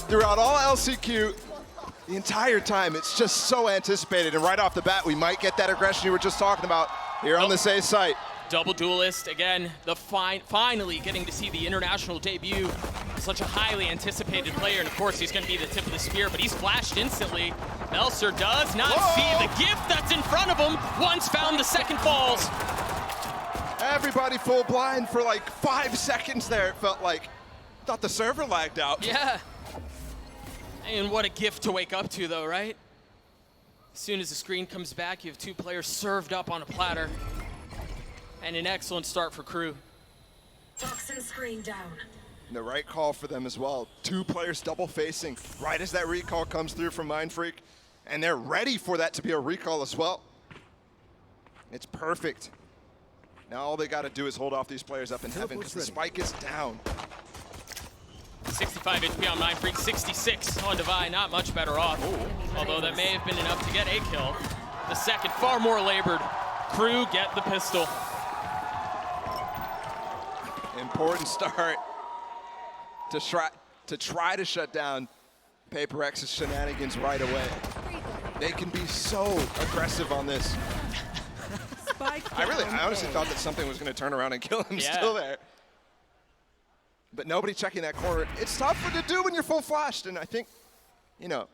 throughout all LCQ, the entire time, it's just so anticipated. And right off the bat, we might get that aggression you were just talking about here on this A site. Double duelist, again, the finally getting to see the international debut of such a highly anticipated player, and of course he's going to be the tip of the spear, but he's flashed instantly. Melser does not see the gift that's in front of him. Once found, the second falls. Everybody full blind for like 5 seconds there, it felt like. Thought the server lagged out. Yeah. And what a gift to wake up to though, right? As soon as the screen comes back, you have 2 players served up on a platter. And an excellent start for KRU. Toxin screen down. The right call for them as well. 2 players double facing right as that recall comes through from Mindfreak. And they're ready for that to be a recall as well. It's perfect. Now all they got to do is hold off these players up in heaven because the spike is down. 65 HP on Mindfreak, 66 on Divine, not much better off. Although that may have been enough to get a kill. The second, far more labored. KRU get the pistol. Important start to try to shut down PRX's shenanigans right away. They can be so aggressive on this. I honestly thought that something was going to turn around and kill him still there. But nobody checking that corner. It's tougher to do when you're full flashed, and I think, you know,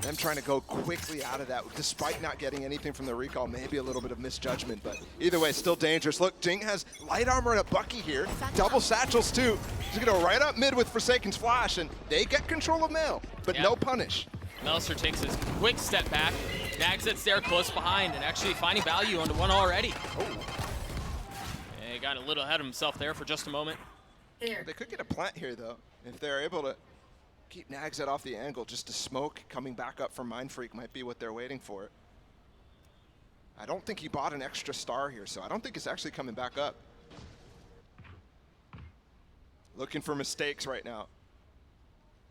them trying to go quickly out of that, despite not getting anything from the recall, maybe a little bit of misjudgment, but either way, still dangerous. Look, Jing has light armor and a Bucky here, double satchels too. He's gonna go right up mid with Forsaken's flash, and they get control of Mail, but no punish. Melser takes his quick step back. Nagzet's there close behind and actually finding value onto one already. Oh. Yeah, he got a little ahead of himself there for just a moment. They could get a plant here though, if they're able to keep Nagzet off the angle. Just a smoke coming back up from Mindfreak might be what they're waiting for. I don't think he bought an extra star here, so I don't think it's actually coming back up. Looking for mistakes right now.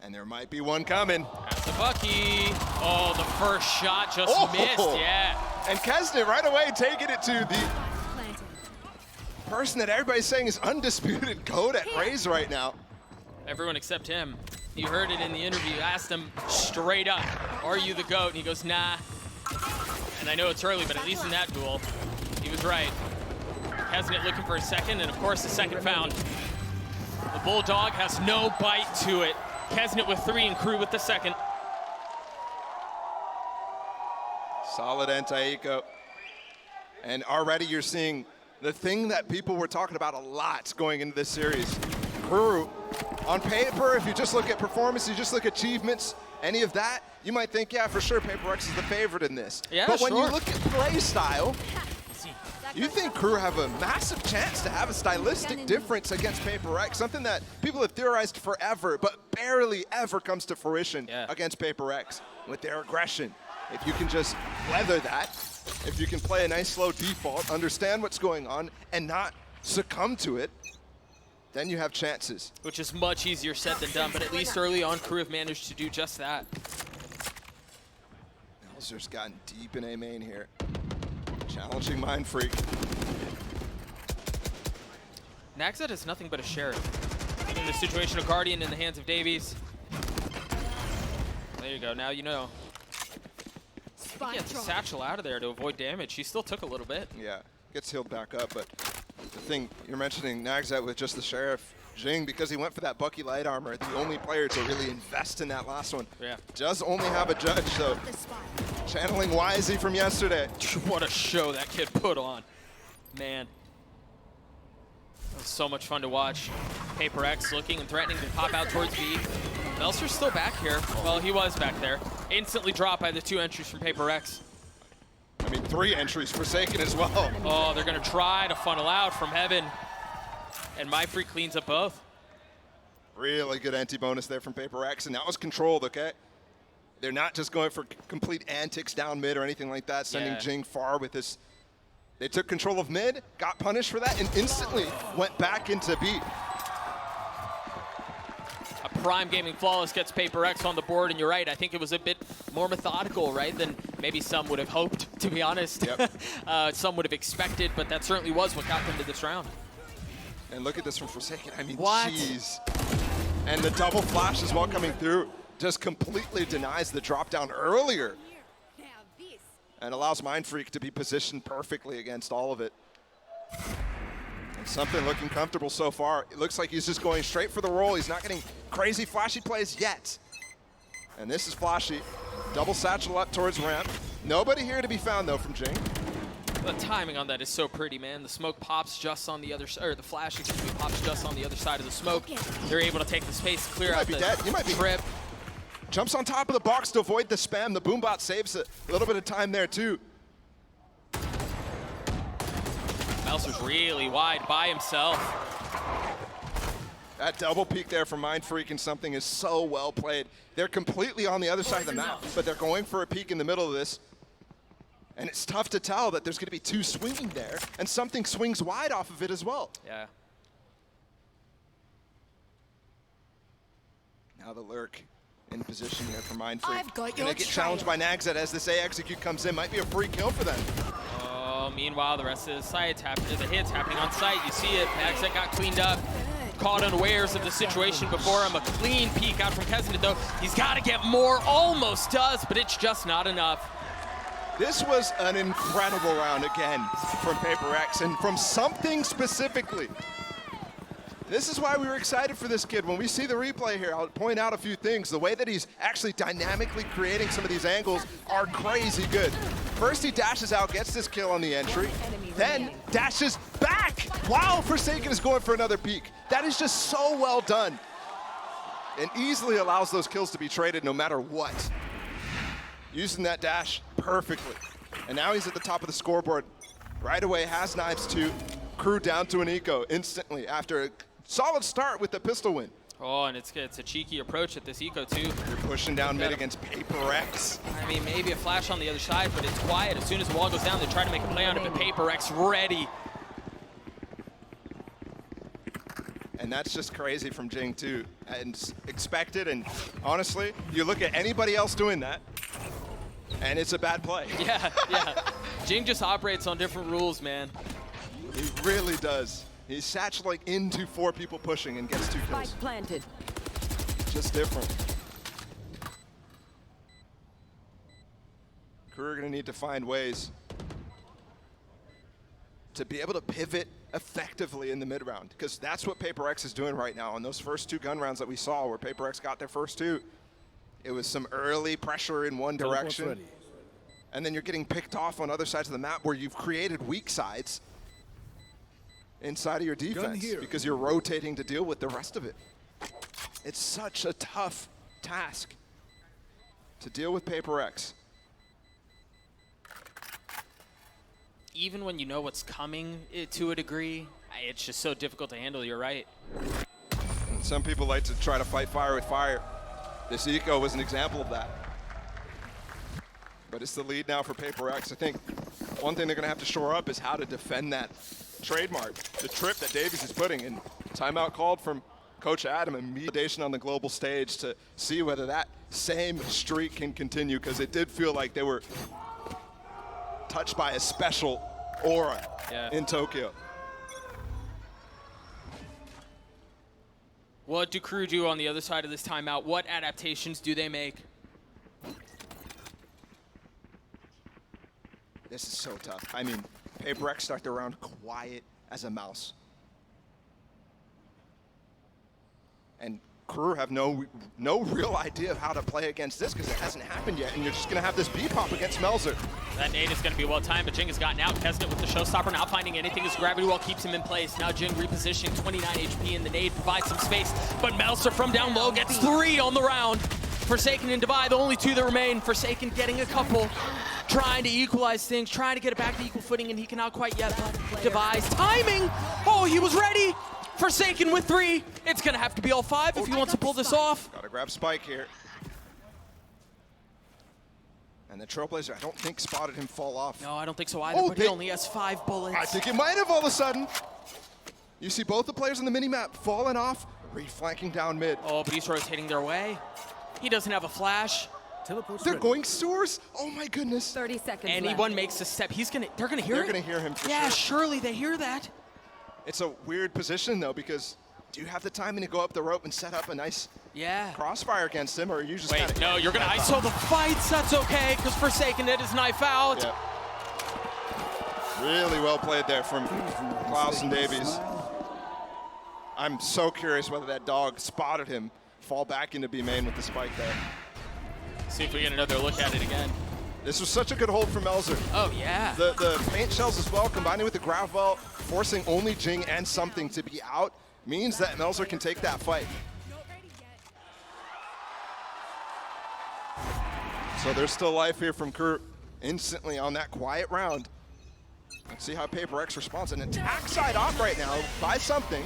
And there might be one coming. That's the Bucky. Oh, the first shot just missed, yeah. And Kesnet right away taking it to the person that everybody's saying is undisputed GOAT at Raze right now. Everyone except him. You heard it in the interview. Asked him straight up, are you the GOAT? And he goes, nah. And I know it's early, but at least in that duel, he was right. Kesnet looking for a second, and of course the second found. The Bulldog has no bite to it. Kesnet with 3 and KRU with the second. Solid anti-eco. And already you're seeing the thing that people were talking about a lot going into this series. KRU, on paper, if you just look at performance, you just look at achievements, any of that, you might think, yeah, for sure, PRX is the favorite in this. Yeah, but when you look at play style, you think KRU have a massive chance to have a stylistic difference against PRX, something that people have theorized forever, but barely ever comes to fruition against PRX with their aggression. If you can just weather that, if you can play a nice slow default, understand what's going on, and not succumb to it, then you have chances. Which is much easier said than done, but at least early on, KRU have managed to do just that. Melser's gotten deep in A main here. Challenging Mindfreak. Nagzet is nothing but a sheriff. In the situation of Guardian in the hands of Davies. There you go, now you know. He gets the satchel out of there to avoid damage. He still took a little bit. Yeah, gets healed back up, but the thing you're mentioning, Nagzet with just the sheriff, Jing, because he went for that Bucky light armor, the only player to really invest in that last one. Yeah. Does only have a judge, so channeling Wisey from yesterday. What a show that kid put on. Man. That was so much fun to watch. PRX looking and threatening to pop out towards B. Melser's still back here. Well, he was back there. Instantly dropped by the 2 entries from PRX. I mean, 3 entries, Forsaken as well. Oh, they're going to try to funnel out from heaven. And Mindfreak cleans up both. Really good anti-bonus there from PRX, and that was controlled, okay? They're not just going for complete antics down mid or anything like that, sending Jing far with this. They took control of mid, got punished for that, and instantly went back into B. A prime gaming flawless gets PRX on the board, and you're right, I think it was a bit more methodical, right, than maybe some would have hoped, to be honest. Yep. Some would have expected, but that certainly was what got them to this round. And look at this from Forsaken. I mean, what? jeez. And the double flash as well coming through just completely denies the drop down earlier and allows Mindfreak to be positioned perfectly against all of it. And something looking comfortable so far. It looks like he's just going straight for the roll. He's not getting crazy flashy plays yet. And this is flashy. Double satchel up towards ramp. Nobody here to be found though from Jing. The timing on that is so pretty, man. The smoke pops just on the other side, or the flash, excuse me, pops just on the other side of the smoke. They're able to take the space, clear out the trip. Jumps on top of the box to avoid the spam. The boombot saves a little bit of time there too. Melser's really wide by himself. That double peek there from Mindfreak and something is so well played. They're completely on the other side of the map, but they're going for a peek in the middle of this. And it's tough to tell that there's going to be two swinging there, and something swings wide off of it as well. Yeah. Now the lurk in position here for Mindfreak. Gonna get challenged by Nagzet as this A execute comes in. Might be a free kill for them. Oh, meanwhile, the rest of the site's happening. The hit's happening on site. You see it. Nagzet got cleaned up. Caught unawares of the situation before him. A clean peek out from Kesnet, though. He's got to get more. Almost does, but it's just not enough. This was an incredible round again from PRX, and from something specifically. This is why we were excited for this kid. When we see the replay here, I'll point out a few things. The way that he's actually dynamically creating some of these angles are crazy good. First, he dashes out, gets this kill on the entry, then dashes back while Forsaken is going for another peek. That is just so well done, and easily allows those kills to be traded no matter what. Using that dash perfectly. And now he's at the top of the scoreboard. Right away, has knives too. Crew down to an eco instantly after a solid start with the pistol win. Oh, and it's a cheeky approach at this eco too. You're pushing down mid against PRX. I mean, maybe a flash on the other side, but it's quiet. As soon as the wall goes down, they try to make a play on it, but PRX ready. And that's just crazy from Jing too, and expected. And honestly, you look at anybody else doing that, and it's a bad play. Yeah, yeah. Jing just operates on different rules, man. He really does. He's satcheling into 4 people pushing and gets 2 kills. Spike planted. Just different. Crew are gonna need to find ways to be able to pivot effectively in the mid round, because that's what PRX is doing right now. In those first 2 gun rounds that we saw where PRX got their first 2, it was some early pressure in one direction, and then you're getting picked off on other sides of the map where you've created weak sides inside of your defense because you're rotating to deal with the rest of it. It's such a tough task to deal with PRX. Even when you know what's coming to a degree, it's just so difficult to handle, you're right. And some people like to try to fight fire with fire. This eco was an example of that. But it's the lead now for PRX. I think one thing they're gonna have to shore up is how to defend that trademark, the trip that Davies is putting in. Timeout called from Coach Adam, and validation on the global stage to see whether that same streak can continue, because it did feel like they were touched by a special aura in Tokyo. What do Crew do on the other side of this timeout? What adaptations do they make? This is so tough. I mean, PRX start the round quiet as a mouse. And Crew have no real idea of how to play against this because it hasn't happened yet, and you're just gonna have this B-pop against Melzer. That nade is gonna be well timed, but Jing has gotten out. Kesnet with the showstopper, not finding anything as gravity wall keeps him in place. Now Jing repositioning, 29 HP, and the nade provides some space, but Melzer from down low gets 3 on the round. Forsaken and Divide, the only 2 that remain. Forsaken getting a couple, trying to equalize things, trying to get it back to equal footing, and he cannot quite yet. Divide's timing, oh, he was ready. Forsaken with 3. It's gonna have to be all 5 if he wants to pull this off. Gotta grab Spike here. And the Trailblazer, I don't think spotted him fall off. No, I don't think so either, but he only has 5 bullets. I think it might have all of a sudden. You see both the players on the mini-map falling off, reflanking down mid. Oh, but he's rotating their way. He doesn't have a flash. They're going sewers? Oh my goodness. 30 seconds Anyone left. makes a step, they're gonna hear it. They're gonna hear him for Yeah, sure. surely they hear that. It's a weird position though, because do you have the timing to go up the rope and set up a nice crossfire against him, or are you just Wait, no, you're gonna ISO the fights. That's okay, because Forsaken did his knife out. Yep. Really well played there from Klaus and Davies. I'm so curious whether that dog spotted him fall back into B main with the spike there. See if we get another look at it again. This was such a good hold from Melzer. Oh, yeah. The paint shells as well, combining with the grab vault, forcing only Jing and something to be out, means that Melzer can take that fight. So there's still life here from KRU instantly on that quiet round. Let's see how PRX responds. An attack side off right now by something.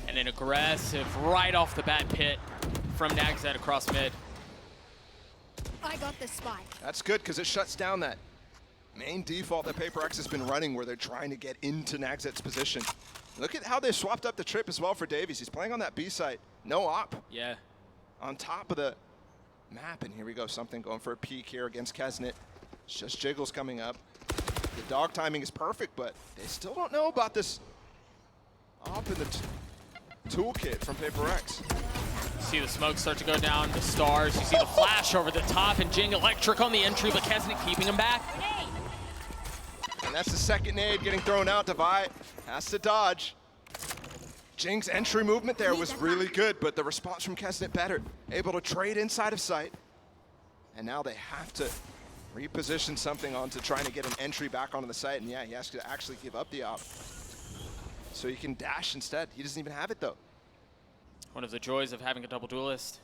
And an aggressive right off the bat pit from Nagzet across mid. I got the spike. That's good because it shuts down that main default that PRX has been running where they're trying to get into Nagzet's position. Look at how they swapped up the trip as well for Davies. He's playing on that B site. No op. Yeah. On top of the map. And here we go. Something going for a peek here against Kesnet. It's just Jiggles coming up. The dog timing is perfect, but they still don't know about this op in the toolkit from PRX. See the smoke start to go down, the stars. You see the flash over the top, and Jing electric on the entry, but Kesnet keeping him back. And that's the second nade getting thrown out. Devi has to dodge. Jing's entry movement there was really good, but the response from Kesnet better. Able to trade inside of sight. And now they have to reposition something onto trying to get an entry back onto the site. And yeah, he has to actually give up the op. So he can dash instead. He doesn't even have it though. One of the joys of having a double duelist.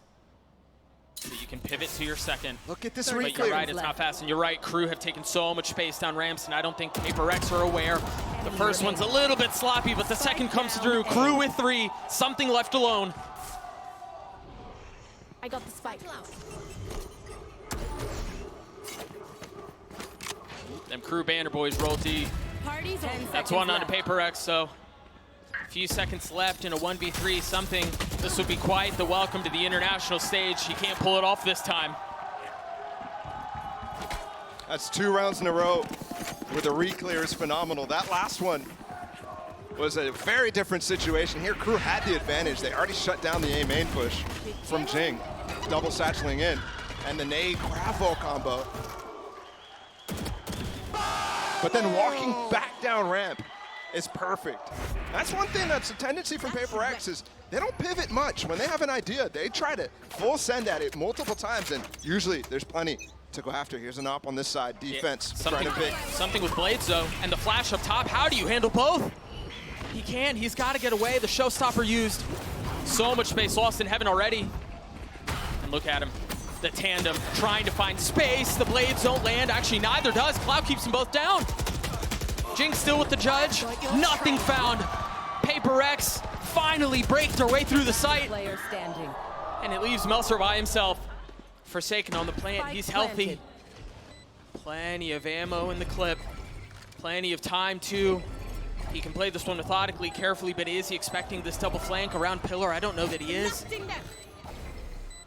So you can pivot to your second. Look at this But reclear. you're right, it's not fast. And you're right, KRU have taken so much space down ramps, and I don't think PRX are aware. The first one's a little bit sloppy, but the second comes through. KRU with 3, something left alone. I got the spike. Them KRU banner boys roll T. Party's on. That's one onto PRX, so a few seconds left in a 1v3, something. This would be quite the welcome to the international stage. He can't pull it off this time. That's 2 rounds in a row where the reclear is phenomenal. That last one was a very different situation. Here, KRU had the advantage. They already shut down the A main push from Jing, double satcheling in, and the nade grapple combo. But then walking back down ramp is perfect. That's one thing that's a tendency from PRX is they don't pivot much. When they have an idea, they try to full send at it multiple times, and usually there's plenty to go after. Here's an op on this side, defense, trying to pick. Something with Blades though, and the flash up top. How do you handle both? He can't, he's got to get away. The showstopper used. So much space lost in heaven already. And look at him, the tandem trying to find space. The blades don't land, actually neither does. Cloud keeps them both down. Jing still with the judge, nothing found. PRX finally break their way through the site. Player standing. And it leaves Melzer by himself. Forsaken on the plant, he's healthy. Plenty of ammo in the clip. Plenty of time too. He can play this one methodically, carefully, but is he expecting this double flank around Pillar? I don't know that he is.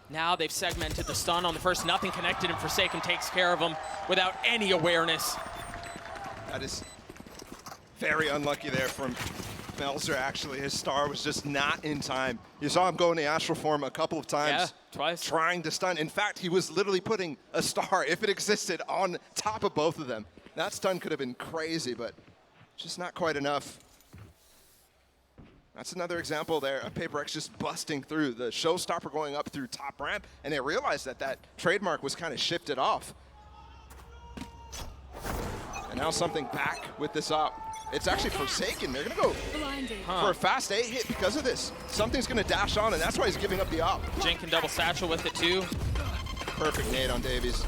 Now they've segmented the stun on the first, nothing connected, and Forsaken takes care of him without any awareness. That is very unlucky there from Melzer, actually. His star was just not in time. You saw him go in the astral form a couple of times. Yeah, twice. Trying to stun. In fact, he was literally putting a star, if it existed, on top of both of them. That stun could have been crazy, but just not quite enough. That's another example there of PRX just busting through. The showstopper going up through top ramp, and they realized that that trademark was kind of shifted off. And now something back with this op. It's actually Forsaken. They're going to go for a fast A hit because of this. Something's going to dash on, and that's why he's giving up the op. Jing can double satchel with it too. Perfect nade on Davies.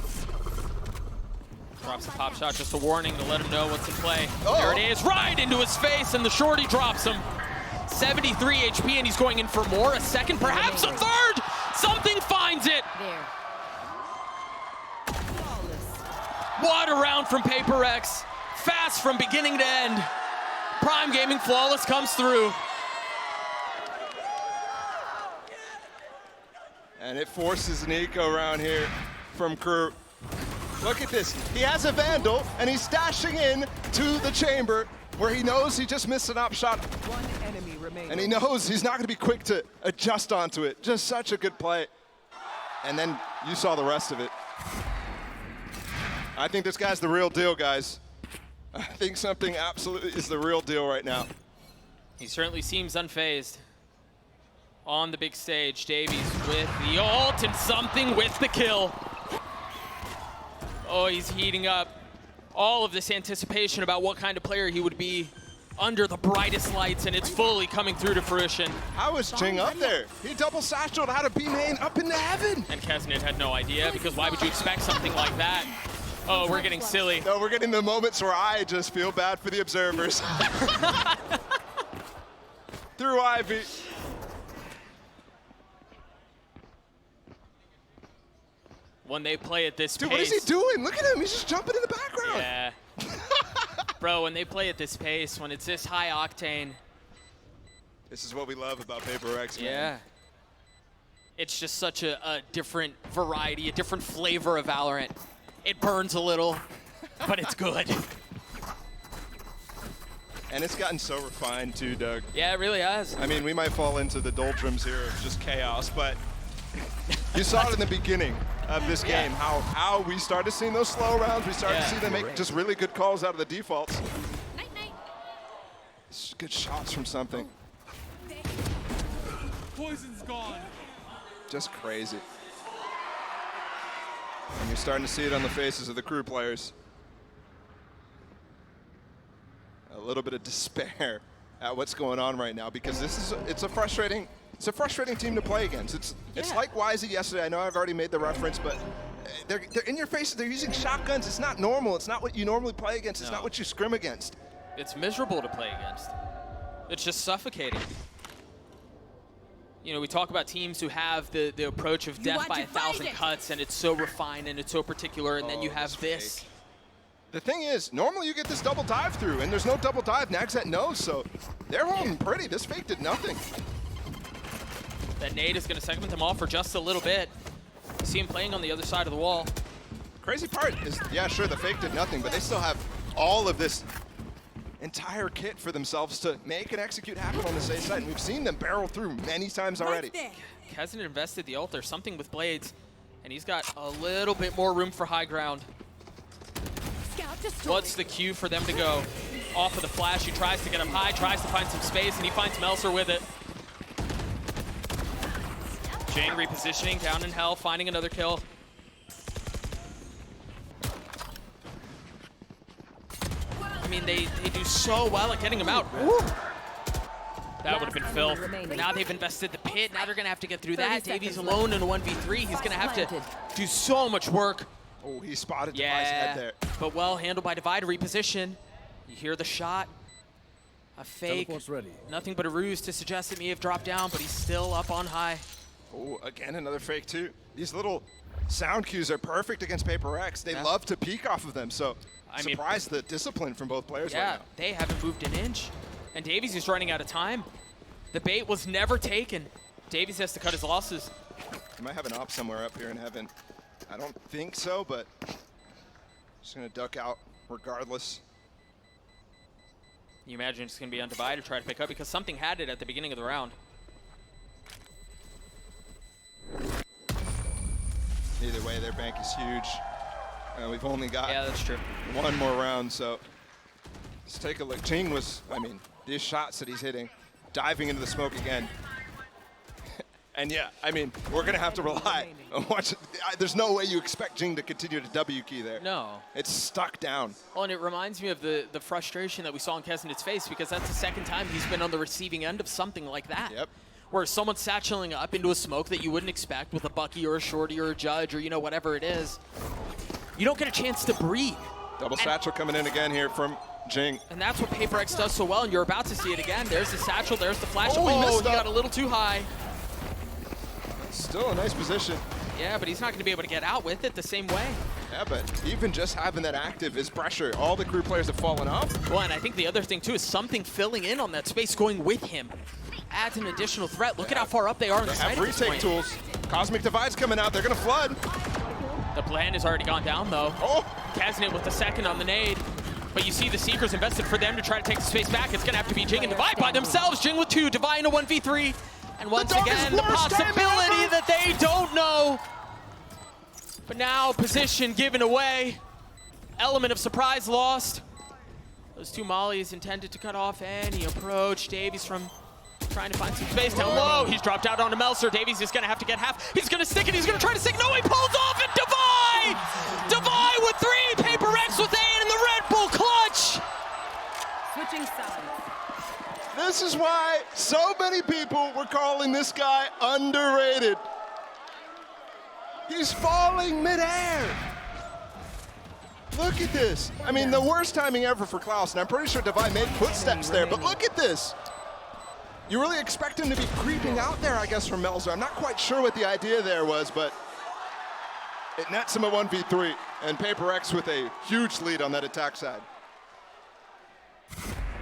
Drops a pop shot, just a warning to let him know what's in play. Oh. There it is, right into his face, and the shorty drops him. 73 HP, and he's going in for more. A second, perhaps a third! Something finds it! There. What a round from PRX. Fast from beginning to end. Prime Gaming Flawless comes through. And it forces an eco round here from KRU. Look at this. He has a Vandal, and he's dashing in to the chamber where he knows he just missed an op shot. One enemy And he knows he's not going to be quick to adjust onto it. Just such a good play. And then you saw the rest of it. I think this guy's the real deal, guys. I think something absolutely is the real deal right now. He certainly seems unfazed. On the big stage, Davies with the ult and something with the kill. Oh, he's heating up. All of this anticipation about what kind of player he would be under the brightest lights, and it's fully coming through to fruition. How was Jing up there? He double satcheled out of B main up into heaven. And Kesnet had no idea, because why would you expect something like that? Oh, we're getting silly. No, we're getting the moments where I just feel bad for the observers. Through Ivy. When they play at this Dude, pace. what is he doing? Look at him. He's just jumping in the background. Yeah. Bro, when they play at this pace, when it's this high octane. This is what we love about PRX, man. Yeah. It's just such a different variety, a different flavor of Valorant. It burns a little, but it's good. And it's gotten so refined too, Doug. Yeah, it really has. I mean, we might fall into the doldrums here of just chaos, but you saw it in the beginning of this game, how we started seeing those slow rounds. We started to see them make just really good calls out of the defaults. Good shots from something. Poison's gone. Just crazy. And you're starting to see it on the faces of the crew players. A little bit of despair at what's going on right now, because it's a frustrating team to play against. It's like Wisey yesterday. I know I've already made the reference, but they're in your face. They're using shotguns. It's not normal. It's not what you normally play against. It's not what you scrim against. It's miserable to play against. It's just suffocating. You know, we talk about teams who have the approach of death by 1,000 cuts, and it's so refined and it's so particular, and then you have this. Fake. The thing is, normally you get this double dive through, and there's no double dive. Naxat knows, so they're holding pretty. This fake did nothing. That nade is going to segment them off for just a little bit. You see him playing on the other side of the wall. Crazy part is, yeah, sure, the fake did nothing, but they still have all of this entire kit for themselves to make and execute happen on the safe side, and we've seen them barrel through many times already. Hasn't invested the ult. There's something with Blades, and he's got a little bit more room for high ground. What's the cue for them to go? Off of the flash, he tries to get up high, tries to find some space, and he finds Melser with it. Jang repositioning, down in hell, finding another kill. I mean, they do so well at getting him out. Woo. That would have been filth. Now they've invested the pit. Now they're going to have to get through that. Davies alone in a 1v3. He's going to have to do so much work. Oh, he spotted Devi's head there. But well handled by Divide to reposition. You hear the shot. A fake. Nothing but a ruse to suggest that he may have dropped down, but he's still up on high. Oh, again, another fake too. These little sound cues are perfect against PRX. They love to peek off of them, so I mean, surprised the discipline from both players right now. They haven't moved an inch. And Davies is running out of time. The bait was never taken. Davies has to cut his losses. He might have an op somewhere up here in heaven. I don't think so, but just gonna duck out regardless. You imagine it's gonna be on Divide to try to pick up, because something had it at the beginning of the round. Either way, their bank is huge. We've only got that's true. one more round, so let's take a look. Jing was, I mean, these shots that he's hitting, diving into the smoke again. And yeah, I mean, we're going to have to rely on watch. There's no way you expect Jing to continue to W key there. No. It's stuck down. Well, and it reminds me of the frustration that we saw in Kesnet's face, because that's the second time he's been on the receiving end of something like that. Yep. Where someone's satcheling up into a smoke that you wouldn't expect with a Bucky or a Shorty or a Judge or, you know, whatever it is. You don't get a chance to breathe. Double satchel coming in again here from Jing. And that's what PRX does so well, and you're about to see it again. There's the satchel, there's the flash. Oh, he got a little too high. Still a nice position. Yeah, but he's not going to be able to get out with it the same way. Yeah, but even just having that active is pressure. All the crew players have fallen off. Well, and I think the other thing, too, is something filling in on that space going with him. Adds an additional threat. Look at how far up they are in the site at this retake point. tools. Cosmic Divide's coming out. They're going to flood. The plan has already gone down, though. Oh! Kesnet with the second on the nade. But you see the Seekers invested for them to try to take the space back. It's going to have to be Jing and Divide by themselves. Jing with 2, Divide in a 1v3. And once again, the possibility that they don't know. But now, position given away. Element of surprise lost. Those 2 mollies intended to cut off any approach. Davies from trying to find some space down low. He's dropped out onto Melser. Davies is going to have to get half. He's going to stick it. He's going to try to stick. No, he pulls off, and Divide! Divide with 3. Paper X with 8 in the Red Bull clutch. Switching sides. This is why so many people were calling this guy underrated. He's falling midair. Look at this. I mean, the worst timing ever for Klaus, and I'm pretty sure Divide made footsteps there, but look at this. You really expect him to be creeping out there, I guess, from Melzer. I'm not quite sure what the idea there was, but it nets him a 1v3, and Paper X with a huge lead on that attack side.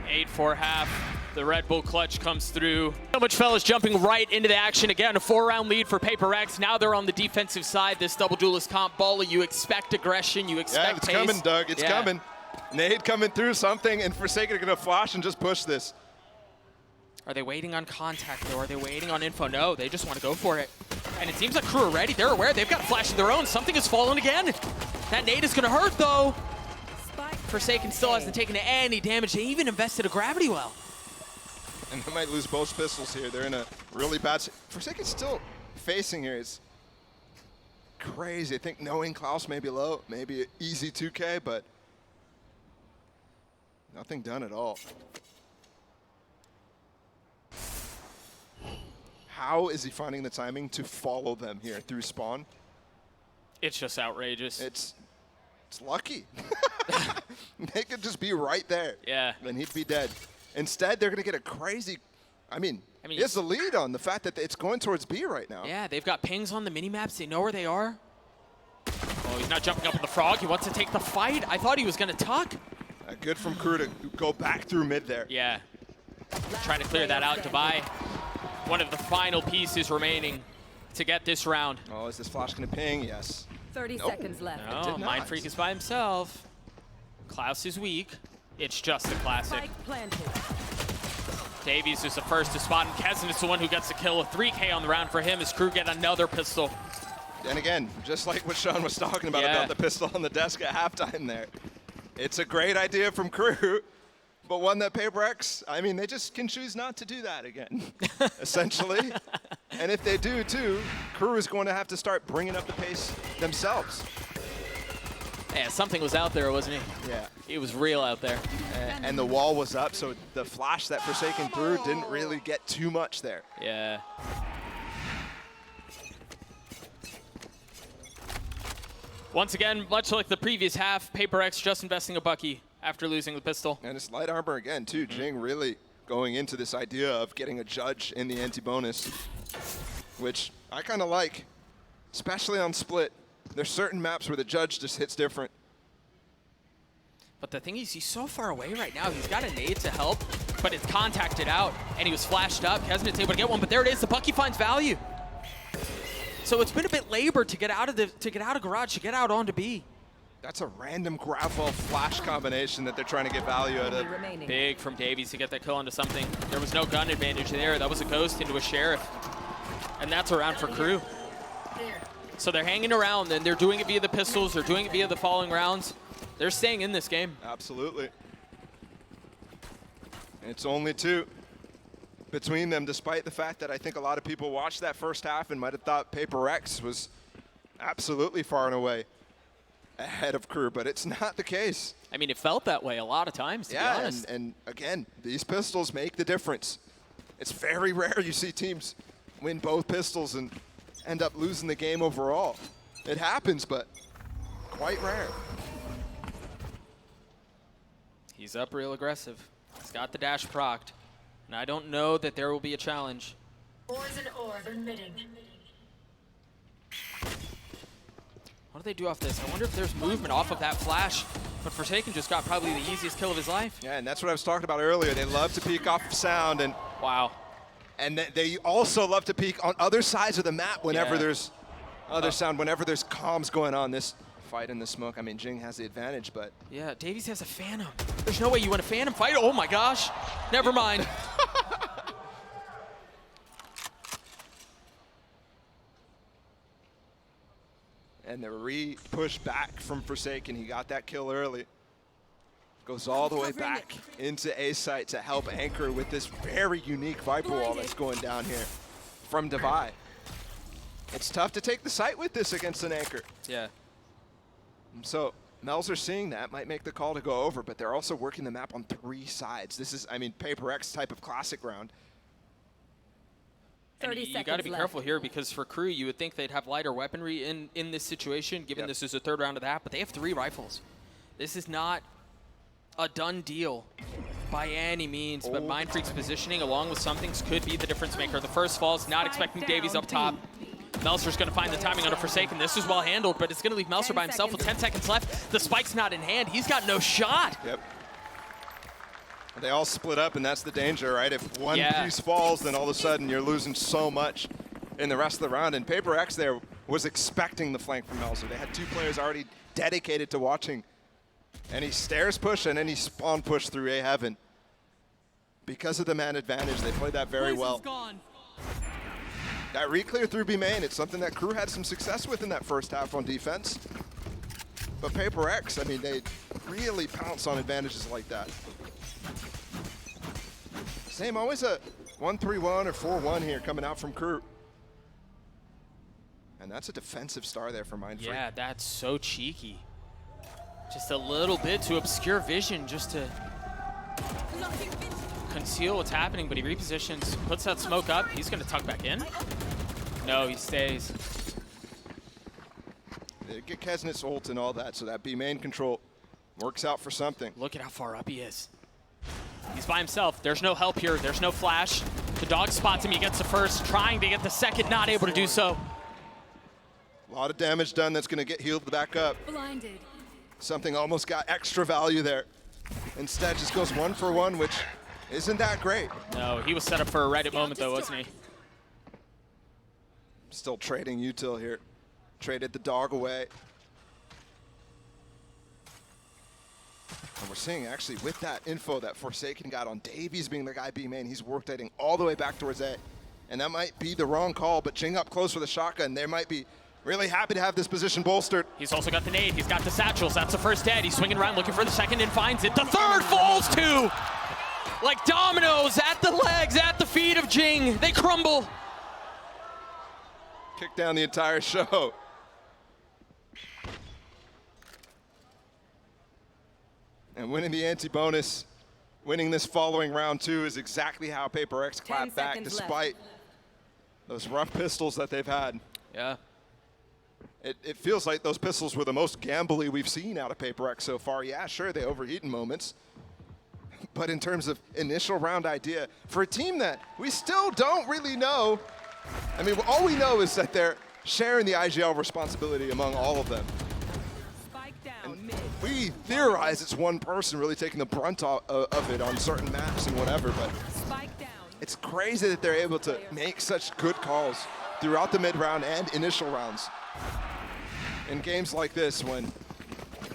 8-4 half. The Red Bull clutch comes through. So much fellas jumping right into the action. Again, a 4-round lead for Paper X. Now they're on the defensive side. This double duelist comp baller, you expect aggression, you expect pace. Yeah, it's coming, Doug. It's coming. Nade coming through something, and Forsaken are going to flash and just push this. Are they waiting on contact, though? Are they waiting on info? No, they just want to go for it. And it seems like Crew are ready. They're aware. They've got a flash of their own. Something has fallen again. That nade is going to hurt, though. Forsaken still hasn't taken any damage. They even invested a gravity well. And they might lose both pistols here. They're in a really bad... Forsaken's still facing here. It's crazy. I think knowing Klaus may be low, maybe an easy 2K, but nothing done at all. How is he finding the timing to follow them here through spawn? It's just outrageous. It's lucky. They could just be right there. Yeah. And he'd be dead. Instead, they're going to get a crazy... I mean he has the lead on the fact that it's going towards B right now. Yeah, they've got pings on the mini-maps. They know where they are. Oh, he's not jumping up with the frog. He wants to take the fight. I thought he was going to tuck. Good from Crew to go back through mid there. Yeah. Trying to clear that out. Divide. One of the final pieces remaining to get this round. Oh, is this flash going to ping? Yes. 30 seconds left. No, Mind Freak is by himself. Klaus is weak. It's just a classic. Spike planted. Davies is the first to spot, and Kezin is the one who gets the kill. A 3K on the round for him as Crew get another pistol. And again, just like what Sean was talking about the pistol on the desk at halftime there. It's a great idea from Crew, but one that Paper X, I mean, they just can choose not to do that again, essentially. And if they do, too, Crew is going to have to start bringing up the pace themselves. Yeah, something was out there, wasn't he? Yeah. He was real out there. And the wall was up, so the flash that Forsaken threw didn't really get too much there. Yeah. Once again, much like the previous half, Paper X just investing a Bucky after losing the pistol. And it's light armor again, too. Jing really going into this idea of getting a judge in the anti-bonus, which I kind of like, especially on split. There's certain maps where the judge just hits different. But the thing is, he's so far away right now. He's got a nade to help, but it's contacted out, and he was flashed up. Kezin able to get one, but there it is. The Bucky finds value. So it's been a bit labored to get out of garage, to get out onto B. That's a random gravel flash combination that they're trying to get value out of. Big from Davies to get that kill onto something. There was no gun advantage there. That was a ghost into a sheriff. And that's a round for Crew. So they're hanging around, and they're doing it via the pistols. They're doing it via the falling rounds. They're staying in this game. Absolutely. It's only 2 between them, despite the fact that I think a lot of people watched that first half and might have thought Paper X was absolutely far and away ahead of Crew, but it's not the case. I mean, it felt that way a lot of times, to be honest. And again, these pistols make the difference. It's very rare you see teams win both pistols and end up losing the game overall. It happens, but quite rare. He's up real aggressive. He's got the dash procced. And I don't know that there will be a challenge. Ores and orb emitting. What do they do off this? I wonder if there's movement off of that flash. But Forsaken just got probably the easiest kill of his life. Yeah, and that's what I was talking about earlier. They love to peek off of sound, and wow. And they also love to peek on other sides of the map whenever there's other sound, whenever there's comms going on. This fight in the smoke. I mean, Jing has the advantage, but... Yeah, Davies has a Phantom. There's no way you win a Phantom fight. Oh my gosh. Never mind. And the re-push back from Forsaken. He got that kill early. Goes all the way back into A site to help anchor with this very unique Viper wall that's going down here from Divide. It's tough to take the site with this against an anchor. Yeah. So Melzer seeing that might make the call to go over, but they're also working the map on 3 sides. This is, I mean, PRX type of classic round. And you got to be careful here because for KRU, you would think they'd have lighter weaponry in this situation, given this is the 3rd round of the half, but they have 3 rifles. This is not a done deal by any means, but Mindfreak's positioning along with some things could be the difference maker. The first falls, not expecting Davies up top. Melzer's going to find the timing on a Forsaken. This is well handled, but it's going to leave Melzer by himself with 10 seconds left. The spike's not in hand. He's got no shot. Yep. They all split up, and that's the danger, right? If one piece falls, then all of a sudden you're losing so much in the rest of the round. And PRX there was expecting the flank from Melzer. They had 2 players already dedicated to watching any stairs push and any spawn push through A Heaven. Because of the man advantage, they played that very well. That re-clear through B main, it's something that KRU had some success with in that first half on defense. But PRX, I mean, they really pounce on advantages like that. Same, always a 1-3-1 or 4-1 here coming out from KRU. And that's a defensive star there for Mindfreak. Yeah, that's so cheeky. Just a little bit to obscure vision, just to conceal what's happening, but he repositions, puts that smoke up. He's going to tuck back in. No, he stays. They get Kesnit's ult and all that, so that B main control works out for something. Look at how far up he is. He's by himself. There's no help here. There's no flash. The dog spots him. He gets the first, trying to get the second, not able to do so. A lot of damage done. That's going to get healed back up. Blinded. Something almost got extra value there. Instead, just goes 1 for 1, which isn't that great. No, he was set up for a Reddit moment, though, wasn't he? Still trading util here. Traded the dog away. And we're seeing, actually, with that info that Forsaken got on Davies being the guy B main, he's rotating all the way back towards A. And that might be the wrong call, but Jing up close with a shotgun. They might be really happy to have this position bolstered. He's also got the nade. He's got the satchels. That's the first dead. He's swinging around looking for the second and finds it. The third falls too! Like dominoes at the legs, at the feet of Jing. They crumble. Kick down the entire show. And winning the anti-bonus, winning this following round 2 is exactly how PRX clapped back despite those rough pistols that they've had. Yeah. It feels like those pistols were the most gambly we've seen out of PRX so far. Yeah, sure, they overheat in moments. But in terms of initial round idea, for a team that we still don't really know, I mean, all we know is that they're sharing the IGL responsibility among all of them. And we theorize it's one person really taking the brunt of it on certain maps and whatever, but it's crazy that they're able to make such good calls throughout the mid-round and initial rounds. In games like this, when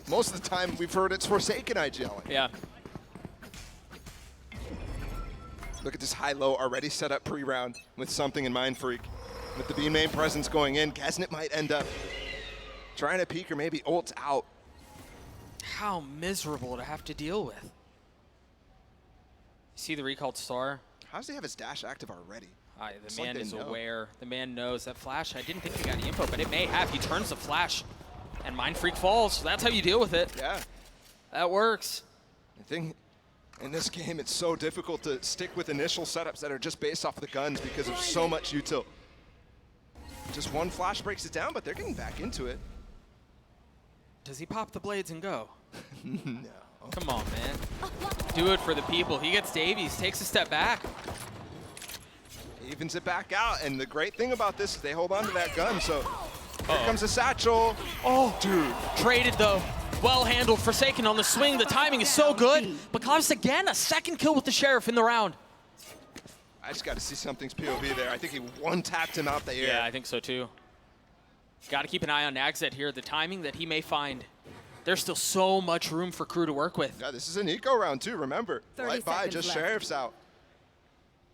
most of the time we've heard it's Forsaken IGL. Yeah. Look at this high-low already set up pre-round with something in Mindfreak. With the B main presence going in, Kesnit might end up trying to peek or maybe ult out. How miserable to have to deal with. You see the recalled star? How does he have his dash active already? The man is aware. The man knows that flash. I didn't think he got any info, but it may have. He turns the flash, and Mindfreak falls. That's how you deal with it. Yeah. That works. I think in this game, it's so difficult to stick with initial setups that are just based off the guns because of so much util. Just one flash breaks it down, but they're getting back into it. Does he pop the blades and go? No. Come on, man. Do it for the people. He gets Davies, takes a step back. Evens it back out, and the great thing about this is they hold on to that gun, so here comes a satchel. Oh, dude. Traded, though. Well handled. Forsaken on the swing. The timing is so good. But Klaus again, a second kill with the Sheriff in the round. I just got to see something's POV there. I think he one-tapped him out the air. Yeah, I think so, too. Got to keep an eye on Nagzet here. The timing that he may find. There's still so much room for Crew to work with. Yeah, this is an eco round too, remember. 30 Right by, seconds just left. Sheriff's out.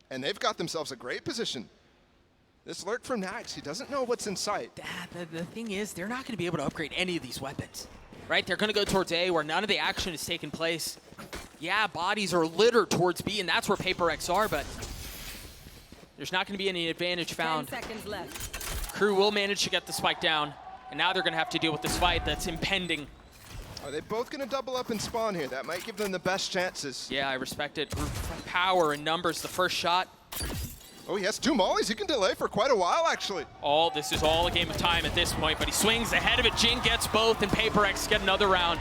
And they've got themselves a great position. This lurk from Nags, he doesn't know what's in sight. The thing is, they're not going to be able to upgrade any of these weapons, right? They're going to go towards A, where none of the action has taken place. Yeah, bodies are littered towards B, and that's where PRX are, but there's not going to be any advantage 10 found. seconds left. Crew will manage to get the spike down, and now they're going to have to deal with this fight that's impending. Are they both going to double up and spawn here? That might give them the best chances. Yeah, I respect it. Power and numbers, the first shot. Oh, he has 2 mollies. He can delay for quite a while, actually. This is all a game of time at this point, but he swings ahead of it. Jing gets both, and PRX get another round.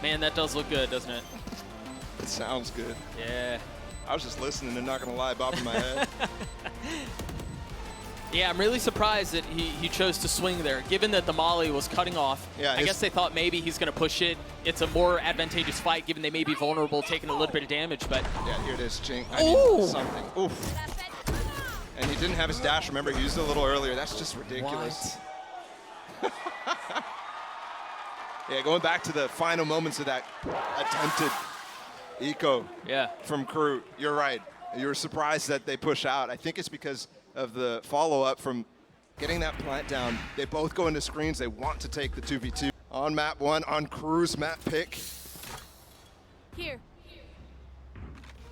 Man, that does look good, doesn't it? It sounds good. Yeah. I was just listening and not going to lie, bobbing my head. Yeah, I'm really surprised that he chose to swing there, given that the molly was cutting off. Yeah, I guess they thought maybe he's going to push it. It's a more advantageous fight, given they may be vulnerable, taking a little bit of damage, but... Yeah, here it is, Jing. I Ooh. need something. Oof. And he didn't have his dash. Remember, he used it a little earlier. That's just ridiculous. Yeah, going back to the final moments of that attempted eco from Crew. You're right. You were surprised that they push out. I think it's because of the follow-up from getting that plant down. They both go into screens. They want to take the 2v2. On map 1, on Crew's map pick. Here.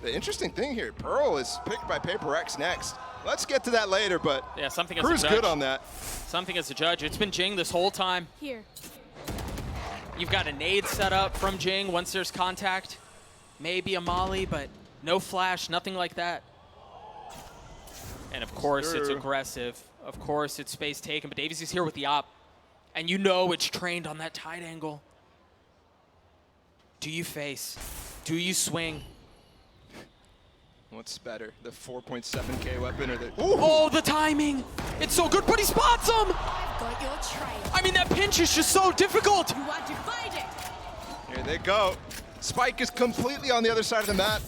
The interesting thing here, Pearl is picked by PRX next. Let's get to that later, but yeah, something Crew's as a judge. good on that. Something as a judge. It's been Jing this whole time. Here. You've got a nade set up from Jing once there's contact. Maybe a molly, but no flash, nothing like that. And of course, it's aggressive. Of course, it's space taken, but Davies is here with the op. And you know it's trained on that tight angle. Do you face? Do you swing? What's better, the 4.7K weapon or the... Oh, the timing! It's so good, but he spots him! I've got your trail. I mean, that pinch is just so difficult! You want to fight it? Here they go. Spike is completely on the other side of the map.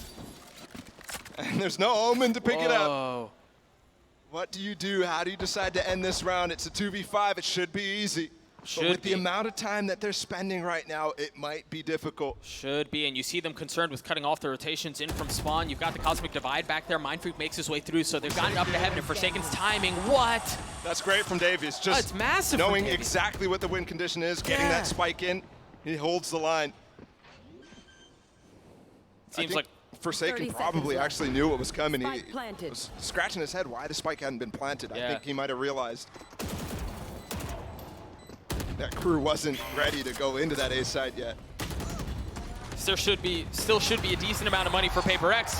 And there's no Omen to pick it up. Oh. What do you do? How do you decide to end this round? It's a 2v5. It should be easy. But with the amount of time that they're spending right now, it might be difficult. Should be, and you see them concerned with cutting off the rotations in from spawn. You've got the Cosmic Divide back there. Mindfreak makes his way through, so they've gotten up to heaven. And Forsaken's timing, what? That's great from Davies. Just it's massive knowing from Davies. exactly what the win condition is, getting that spike in, he holds the line. Seems like Forsaken probably actually knew what was coming. Spike He planted. was scratching his head why the spike hadn't been planted. I think he might have realized that Crew wasn't ready to go into that A side yet. still should be a decent amount of money for PRX,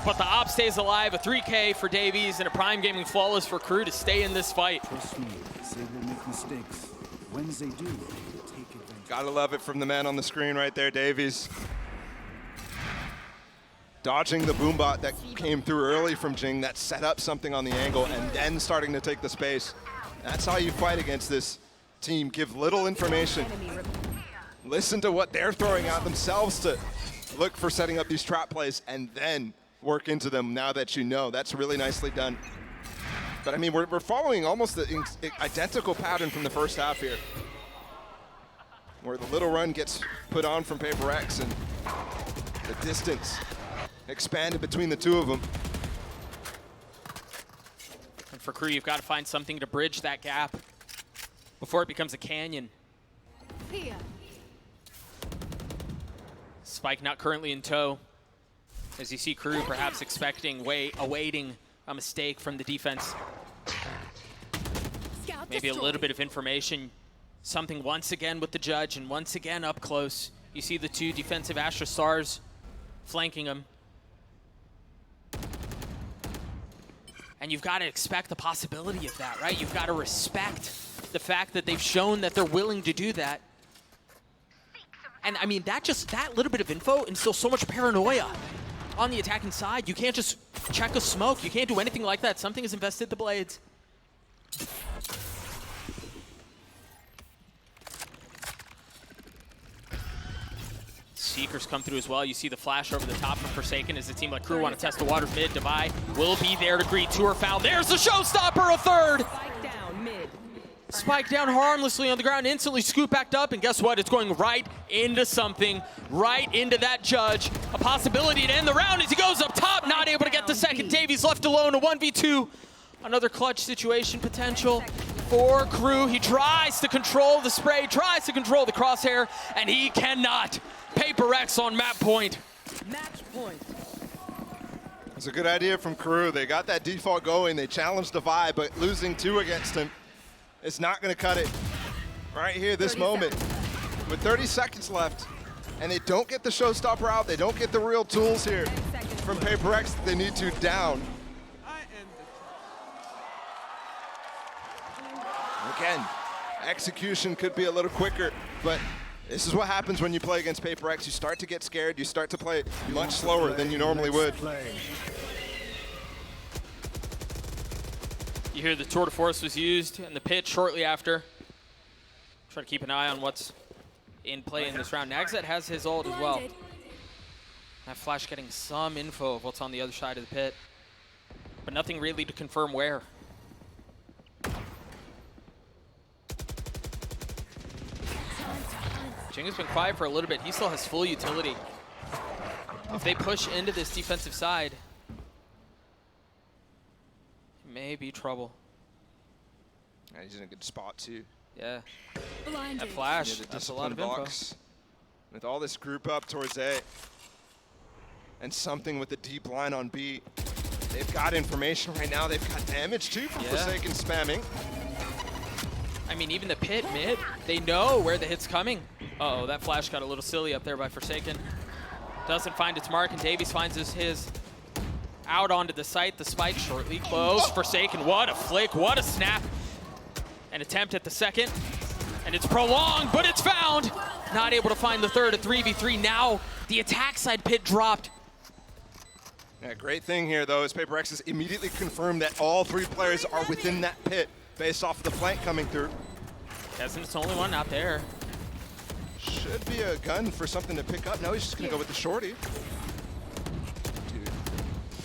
but the op stays alive. A 3K for Davies and a Prime Gaming Flawless for Crew to stay in this fight. Trust me, say they make mistakes. When they do, take advantage. Gotta love it from the man on the screen right there, Davies. Dodging the boombot that came through early from Jing that set up something on the angle and then starting to take the space. That's how you fight against this team. Give little information. Listen to what they're throwing out themselves to look for setting up these trap plays and then work into them now that you know. That's really nicely done. But I mean, we're following almost the identical pattern from the first half here, where the little run gets put on from PRX and the distance expanded between the two of them. And for Crew, you've got to find something to bridge that gap before it becomes a canyon. Here. Spike not currently in tow. As you see Crew perhaps awaiting a mistake from the defense. Scout Maybe a little bit of information. Something once again with the judge and once again up close. You see the two defensive Astra Stars flanking him. And you've got to expect the possibility of that, right? You've got to respect the fact that they've shown that they're willing to do that. And I mean, that little bit of info instills so much paranoia on the attacking side. You can't just check a smoke. You can't do anything like that. Something has invested the blades. Seekers come through as well. You see the flash over the top from Forsaken as the team like KRU want to test the waters mid. Devi will be there to greet. Two are found. There's the showstopper, a third. Spike down mid. Spike down harmlessly on the ground, instantly scoop backed up, and guess what? It's going right into something, right into that judge. A possibility to end the round as he goes up top, not able to get the second. Davies left alone, a 1v2. Another clutch situation potential for KRU. He tries to control the spray, tries to control the crosshair, and he cannot. PRX on map point. Match point. It's a good idea from KRU. They got that default going. They challenged Devi, but losing 2 against him, it's not going to cut it right here, this moment. With 30 seconds left, and they don't get the showstopper out, they don't get the real tools here from PRX that they need to down. Again, execution could be a little quicker, but this is what happens when you play against PRX. You start to get scared, you start to play much slower than you normally would. You hear the tour de force was used in the pit shortly after. Try to keep an eye on what's in play in this round. Nagzet has his ult as well. That flash getting some info of what's on the other side of the pit, but nothing really to confirm where. Jinga's been quiet for a little bit. He still has full utility. If they push into this defensive side, it may be trouble. Yeah, he's in a good spot too. Yeah. Blinded. That flash, The that's a lot discipline of info. box with all this group up towards A, and something with the deep line on B. They've got information right now. They've got damage too from Forsaken spamming. I mean, even the pit mid, they know where the hit's coming. Uh-oh, that flash got a little silly up there by Forsaken. Doesn't find its mark, and Davies finds his out onto the site. The spike shortly close. Forsaken, what a flick, what a snap. An attempt at the second, and it's prolonged, but it's found. Not able to find the third, a 3v3. Now the attack side pit dropped. Yeah, great thing here though is PRX has immediately confirmed that all 3 players are within that pit based off of the flank coming through. Desmond's the only one out there. Should be a gun for something to pick up. No, he's just gonna go with the shorty. Dude.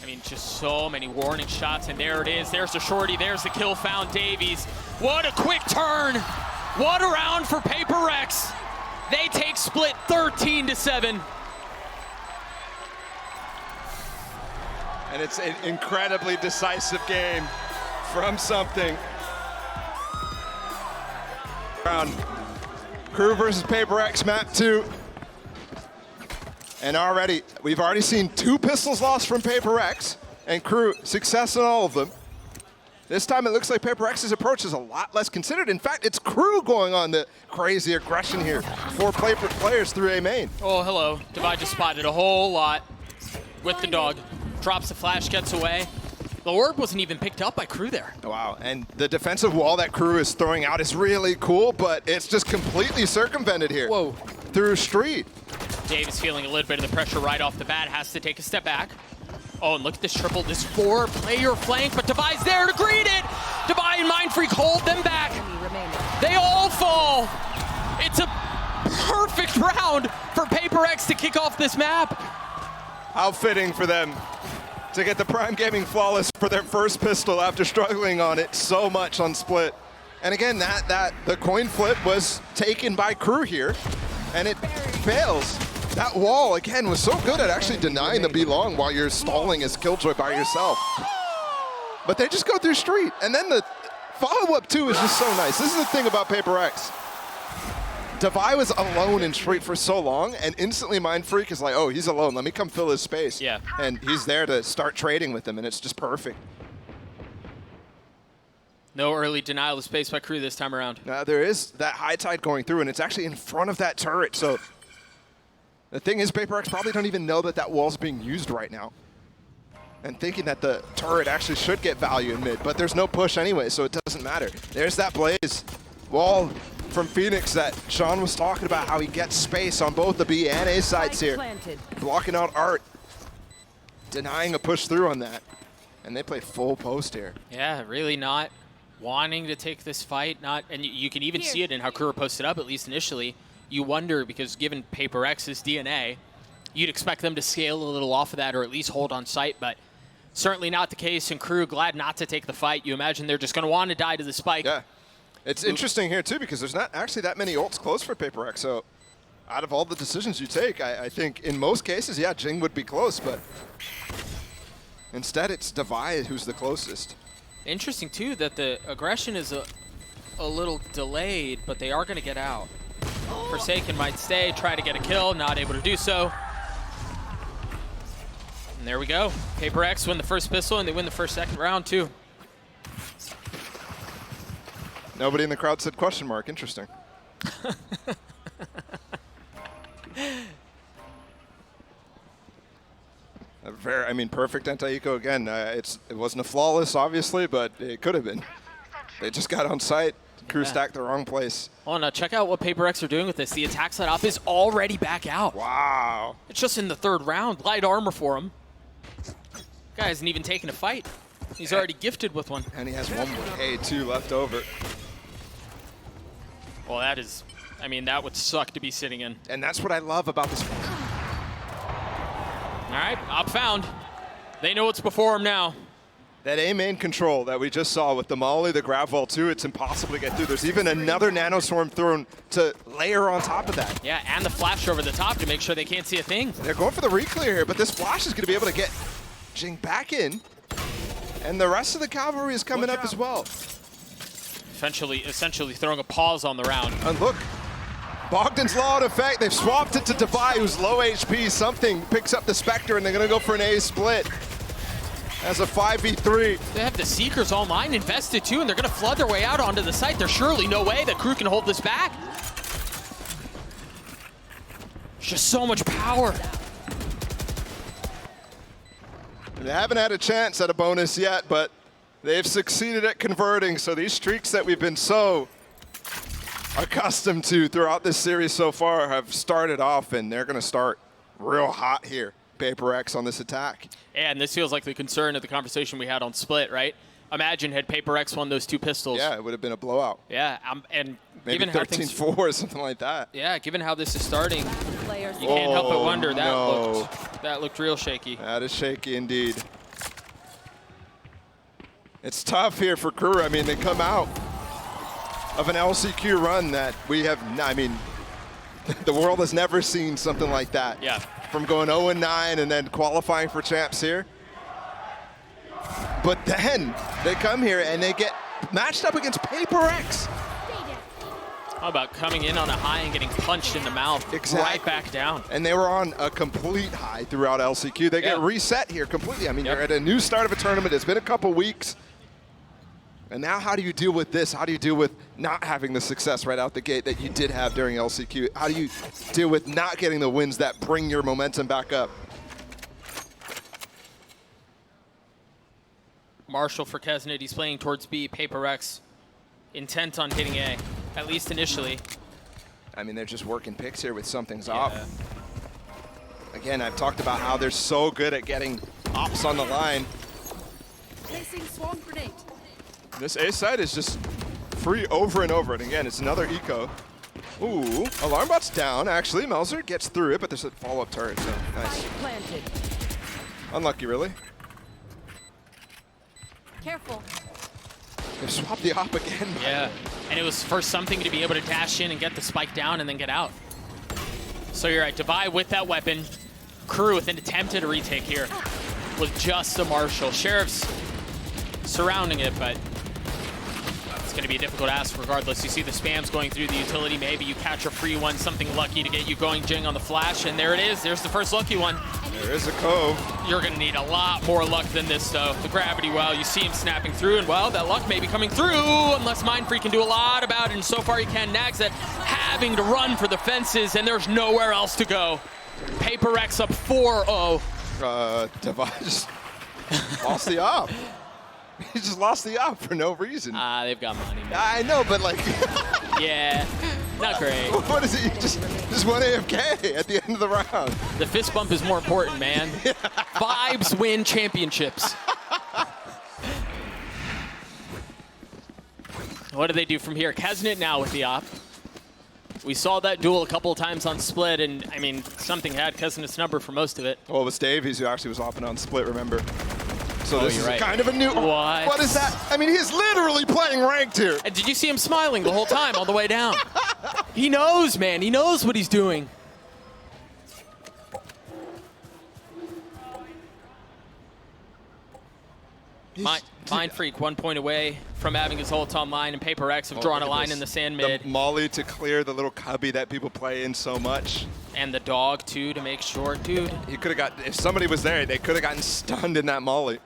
I mean, just so many warning shots, and there it is. There's the shorty, there's the kill found Davies. What a quick turn. What a round for PRX. They take split 13-7. And it's an incredibly decisive game from something. Round KRU versus PRX map 2. And we've already seen 2 pistols lost from PRX, and KRU success in all of them. This time it looks like PRX's approach is a lot less considered. In fact, it's KRU going on the crazy aggression here. 4 players through A main. Oh, hello. Devi just spotted a whole lot with the dog. Drops the flash, gets away. The orb wasn't even picked up by KRU there. Wow, and the defensive wall that KRU is throwing out is really cool, but it's just completely circumvented here. Whoa. Through street. Davis feeling a little bit of the pressure right off the bat, has to take a step back. Oh, and look at this triple, this 4-player flank, but Devi's there to greet it. Devi and Mindfreak hold them back. They all fall. It's a perfect round for PRX to kick off this map. How fitting for them to get the Prime Gaming Flawless for their first pistol after struggling on it so much on split. And again, the coin flip was taken by KRU here, and it fails. That wall, again, was so good at actually denying the B-long while you're stalling as Killjoy by yourself. But they just go through street, and then the follow-up too is just so nice. This is the thing about PRX. Devi was alone in street for so long, and instantly Mindfreak is like, oh, he's alone, let me come fill his space. Yeah. And he's there to start trading with him, and it's just perfect. No early denial of space by KRU this time around. Now there is that high tide going through, and it's actually in front of that turret, so the thing is, PRX probably don't even know that that wall's being used right now. And thinking that the turret actually should get value in mid, but there's no push anyway, so it doesn't matter. There's that Blaze wall from Phoenix that Sean was talking about, how he gets space on both the B and A sides here. Blocking out Art, denying a push through on that. And they play full post here. Yeah, really not wanting to take this fight. And you can even see it in how KRU posted up, at least initially. you wonder, because given Paper X's DNA, you'd expect them to scale a little off of that or at least hold on site, but certainly not the case. And KRU glad not to take the fight. You imagine they're just going to want to die to the spike. Yeah. It's interesting here, too, because there's not actually that many ults close for Paper X. So out of all the decisions you take, I think in most cases, yeah, Jing would be close, but instead it's Devi who's the closest. Interesting, too, that the aggression is a little delayed, but they are going to get out. Forsaken might stay, try to get a kill, not able to do so. And there we go. Paper X win the first pistol, and they win the second round, too. Nobody in the crowd said question mark. Interesting. I mean, perfect anti-eco again. It wasn't a flawless, obviously, but it could have been. They just got on site. KRU stacked the wrong place. Oh, now check out what Paper X are doing with this. The attack set up is already back out. Wow. It's just in the third round. Light armor for him. Guy hasn't even taken a fight. He's already gifted with one. And he has one more A2 left over. Well, that is, I mean, that would suck to be sitting in. And that's what I love about this. All right, op found. They know what's before them now. That A main control that we just saw with the Molly, the grab wall too, it's impossible to get through. There's even another nanoswarm thrown to layer on top of that. Yeah, and the flash over the top to make sure they can't see a thing. They're going for the reclear here, but this flash is going to be able to get Jing back in. And the rest of the cavalry is coming up as well. Essentially throwing a pause on the round. And look, Bogdan's Law in effect. They've swapped it to Devi, who's low HP. Something picks up the Spectre, and they're going to go for an A split. As a 5v3. They have the Seekers online invested too, and they're going to flood their way out onto the site. There's surely no way that KRU can hold this back. There's just so much power. They haven't had a chance at a bonus yet, but they've succeeded at converting. So these streaks that we've been so accustomed to throughout this series so far have started off, and they're going to start real hot here. Paper X on this attack. And this feels like the concern of the conversation we had on Split, right? Imagine had Paper X won those two pistols. Yeah, it would have been a blowout. Yeah, and maybe 13-4 or something like that. Yeah, given how this is starting, you can't help but wonder. That looked real shaky. That is shaky indeed. It's tough here for KRU. I mean, they come out of an LCQ run that we have, I mean, the world has never seen something like that. Yeah. From going 0-9 and then qualifying for champs here. But then they come here and they get matched up against Paper X. How about coming in on a high and getting punched in the mouth right back down? And they were on a complete high throughout LCQ. They get reset here completely. I mean, you're at a new start of a tournament. It's been a couple weeks. And now how do you deal with this? How do you deal with not having the success right out the gate that you did have during LCQ? How do you deal with not getting the wins that bring your momentum back up? Marshall for Kesnet, he's playing towards B. Paper X intent on hitting A, at least initially. I mean, they're just working picks here with something's off. Again, I've talked about how they're so good at getting ops on the line. Placing swarm grenade. This A side is just free over and over. And again, it's another eco. Ooh, alarm bot's down, actually. Melzer gets through it, but there's a follow-up turret, so nice. Planted. Unlucky, really. Careful. They've swapped the op again. Yeah, and it was for something to be able to dash in and get the spike down and then get out. So you're right, Devi with that weapon. KRU with an attempt at a retake here with just the Marshall. Sheriff's surrounding it, but it's going to be a difficult ask regardless. You see the spams going through the utility. Maybe you catch a free one, something lucky to get you going, Jing, on the flash, and there it is. There's the first lucky one. There is a cove. You're going to need a lot more luck than this, though. The gravity well, you see him snapping through, and well, that luck may be coming through unless Mindfreak can do a lot about it, and so far he can. Nagsat having to run for the fences, and there's nowhere else to go. Paper X up 4-0. Devi just lost the op. He just lost the op for no reason. They've got money, man. I know, but like... Yeah, not great. What is it? You just went AFK at the end of the round. The fist bump is more important, man. Vibes win championships. What do they do from here? Kesnet now with the op. We saw that duel a couple of times on Split, and I mean, something had Keznet's number for most of it. Well, it was Davies who actually was hopping on Split, remember? So this is right. kind of a new... What is that? I mean, he's literally playing ranked here. And did you see him smiling the whole time on the way down? He knows, man. He knows what he's doing. Mind Freak 1 point away from having his ult online, and PRX have drawn a line in the sand mid. The molly to clear the little cubby that people play in so much. And the dog, too, to make sure. Dude. He could have got... If somebody was there, they could have gotten stunned in that molly.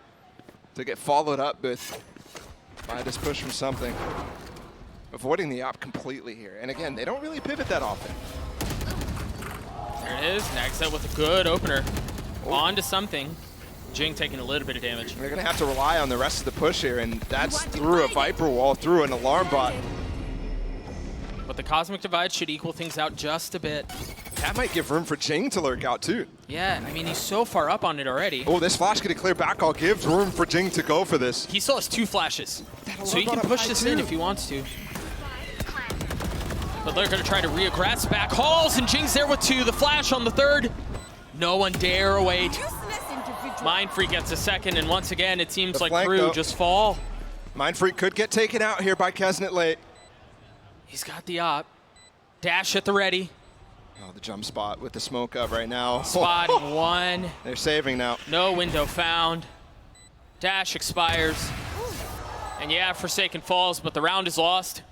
To get followed up with by this push from something. Avoiding the op completely here. And again, they don't really pivot that often. There it is. Nagset with a good opener. On to something. Jing taking a little bit of damage. They're going to have to rely on the rest of the push here, and that's through a Viper wall, through an alarm bot. But the Cosmic Divide should equal things out just a bit. That might give room for Jing to lurk out, too. Yeah, I mean, he's so far up on it already. Oh, this flash getting clear back all gives room for Jing to go for this. He still has 2 flashes, so he can push this in if he wants to. But they're going to try to reaggress back hauls, and Jing's there with 2. The flash on the 3rd. No one dare await. Mind Freak gets a 2nd, and once again, it seems like KRU just fall. Mind Freak could get taken out here by Keznet late. He's got the op. Dash at the ready. Oh, the jump spot with the smoke up right now. Spot 1. They're saving now. No window found. Dash expires. And yeah, Forsaken falls, but the round is lost.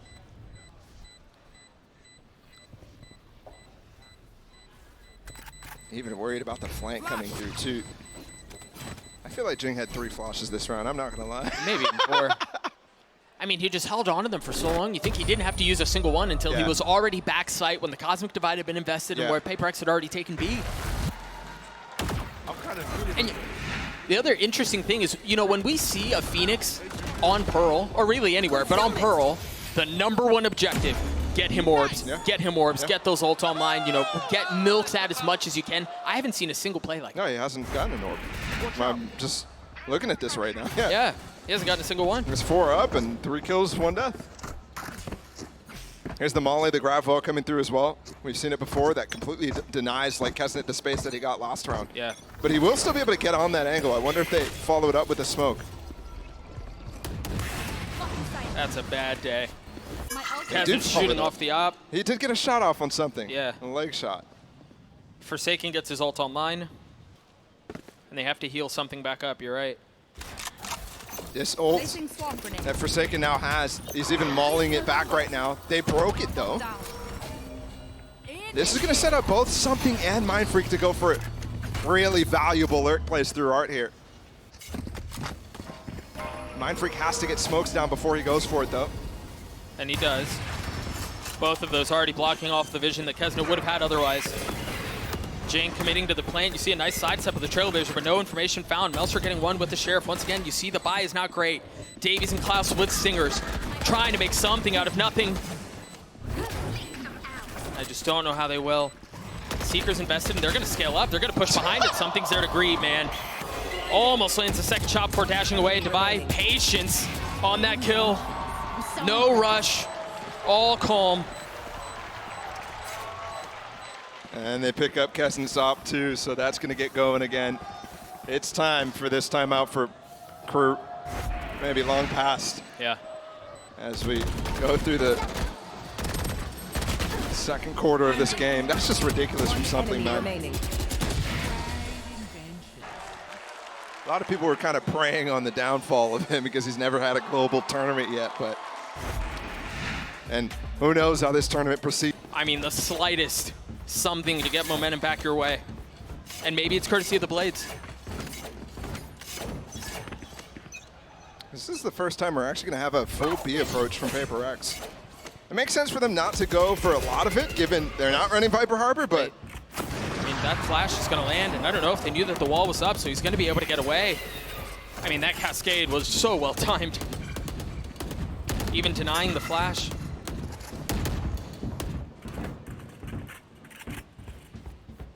Even worried about the flank coming through, too. I feel like Jing had 3 flashes this round, I'm not going to lie. Maybe 4. I mean, he just held on to them for so long. You think he didn't have to use a single one until he was already back sight when the Cosmic Divide had been invested and where PRX had already taken B. And the other interesting thing is, you know, when we see a Phoenix on Pearl, or really anywhere, but on Pearl, the #1 objective, get him orbs, get him orbs, get those ults online, you know, get milks out as much as you can. I haven't seen a single play like that. No, he hasn't gotten an orb. I'm just looking at this right now. Yeah, he hasn't gotten a single one. There's 4 up and 3 kills, 1 death. Here's the molly, the grab wall coming through as well. We've seen it before. That completely denies like Keznet the space that he got last round. Yeah. But he will still be able to get on that angle. I wonder if they follow it up with a smoke. That's a bad day. He did shooting off the op. He did get a shot off on something. Yeah. A leg shot. Forsaken gets his ult online. And they have to heal something back up, you're right. This ult that Forsaken now has, he's even mauling it back right now. They broke it though. This is going to set up both Something and Mind Freak to go for it. Really valuable lurk plays through Art here. Mind Freak has to get smokes down before he goes for it though. And he does. Both of those already blocking off the vision that Keznet would have had otherwise. Jing committing to the plant. You see a nice sidestep of the Trailblazer, but no information found. Meltzer getting 1 with the Sheriff. Once again, you see the buy is not great. Davies and Klaus with Stingers, trying to make something out of nothing. I just don't know how they will. Seeker's invested, and they're going to scale up. They're going to push behind it. Something's there to greet, man. Almost lands a 2nd shot before dashing away. Dubai, patience on that kill. No rush, all calm. And they pick up Keznet's op too, so that's going to get going again. It's time for this timeout for KRU. Maybe long past. Yeah. As we go through the 2nd quarter of this game. That's just ridiculous from Something, man. A lot of people were kind of preying on the downfall of him because he's never had a global tournament yet, but... And who knows how this tournament proceeds. I mean, the slightest something to get momentum back your way. And maybe it's courtesy of the Blades. This is the first time we're actually going to have a full B approach from PRX. It makes sense for them not to go for a lot of it, given they're not running Viper Harbor, but... I mean, that flash is going to land, and I don't know if they knew that the wall was up, so he's going to be able to get away. I mean, that cascade was so well timed. Even denying the flash.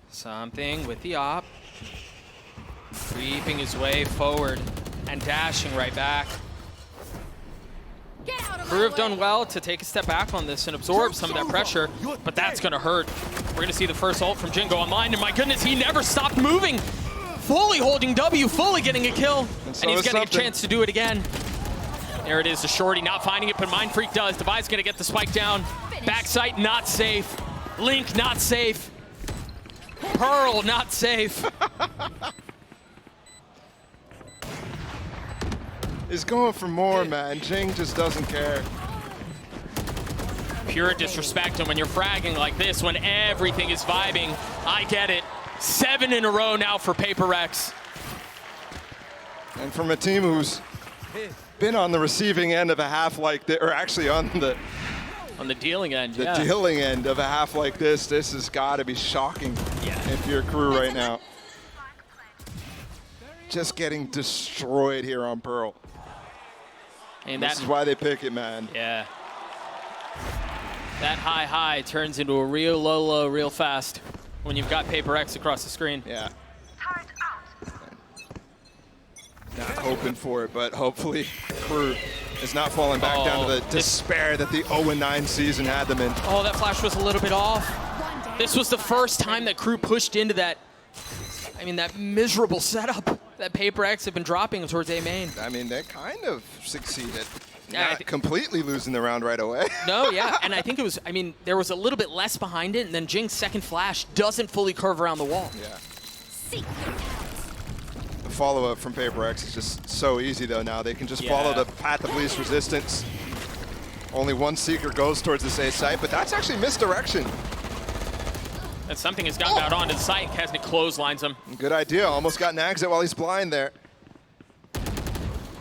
Something with the op. Creeping his way forward and dashing right back. Get out of Crew my have way. done well to take a step back on this and absorb some of that pressure, but that's going to hurt. We're going to see the first ult from Jin go online, and my goodness, he never stopped moving. Fully holding W, fully getting a kill, and so he's is getting something. a chance to do it again. There it is, the shorty not finding it, but Mind Freak does. Devi's going to get the spike down. Backside, not safe. Link, not safe. Pearl, not safe. He's going for more, man. Jing just doesn't care. Pure disrespect, and when you're fragging like this, when everything is vibing, I get it. 7 in a row now for PRX. And from a team who's been on the receiving end of a half like this, or actually on the dealing end, the yeah. dealing end of a half like this has got to be shocking if you're Crew right now. Just getting destroyed here on Pearl. And This is why they pick it, man. Yeah. That high turns into a real low real fast when you've got PRX across the screen. Yeah. Not hoping for it, but hopefully Crew is not falling back down to the despair that the 0-9 season had them in. Oh, that flash was a little bit off. This was the first time that Crew pushed into that, that miserable setup that PRX have been dropping towards A main. I mean, they kind of succeeded. Yeah, Not completely losing the round right away. No, yeah, and I think it was, there was a little bit less behind it, and then Jing's second flash doesn't fully curve around the wall. Yeah. The follow-up from PRX is just so easy, though, now. They can just follow the path of least resistance. Only one Seeker goes towards this A site, but that's actually misdirection. And something has gotten out onto the site. Kesnick clotheslines him. Good idea. Almost got nags it while he's blind there.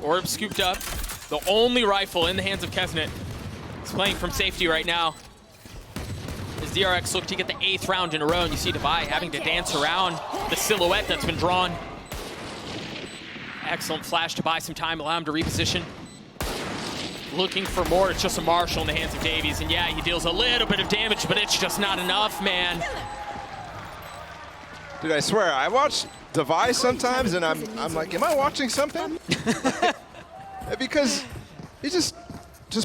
Orb scooped up. The only rifle in the hands of Kesnick. He's playing from safety right now. As DRX look to get the 8th round in a row, and you see Devi having to dance around the silhouette that's been drawn. Excellent flash to buy some time, allow him to reposition. Looking for more, it's just a Marshall in the hands of Davies, and yeah, he deals a little bit of damage, but it's just not enough, man. Dude, I swear, I watch Devi sometimes, and I'm like, am I watching something? Because he just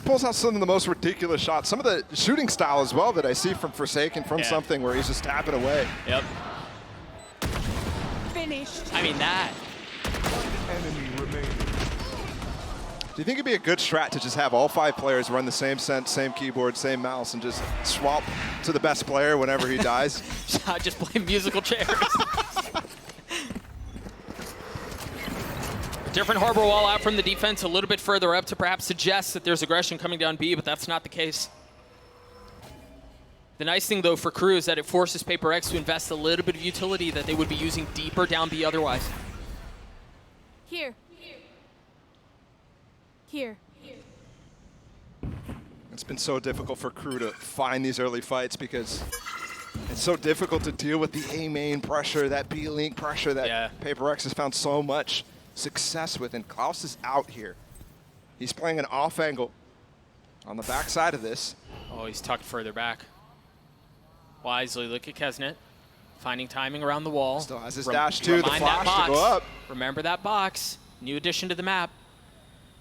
pulls out some of the most ridiculous shots. Some of the shooting style as well that I see from Forsaken, from something where he's just tapping away. Yep. Finished. That. Enemy remaining. Do you think it'd be a good strat to just have all 5 players run the same sense, same keyboard, same mouse, and just swap to the best player whenever he dies? Just play musical chairs. Different harbor wall out from the defense, a little bit further up to perhaps suggest that there's aggression coming down B, but that's not the case. The nice thing, though, for Crew is that it forces PRX to invest a little bit of utility that they would be using deeper down B otherwise. Here. It's been so difficult for Crew to find these early fights because it's so difficult to deal with the A main pressure, that B link pressure that PRX has found so much success with. And Klaus is out here. He's playing an off angle on the backside of this. Oh, he's tucked further back. Wisely, look at Kesnet. Finding timing around the wall. Still has his dash too, the flash to go up. Remember that box. New addition to the map.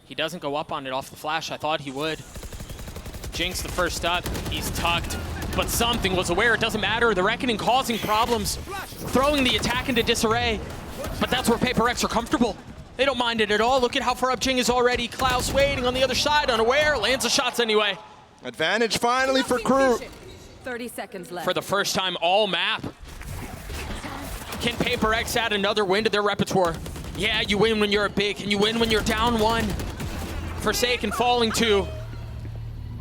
He doesn't go up on it off the flash. I thought he would. Jinx the first up. He's tucked. But something was aware. It doesn't matter. The Reckoning causing problems. Throwing the attack into disarray. But that's where PRX are comfortable. They don't mind it at all. Look at how far up Jing is already. Klaus waiting on the other side, unaware. Lands the shots anyway. Advantage finally for Crew. 30 seconds left. For the first time all map. Can PRX add another win to their repertoire? Yeah, you win when you're big. Can you win when you're down 1? Forsaken falling 2.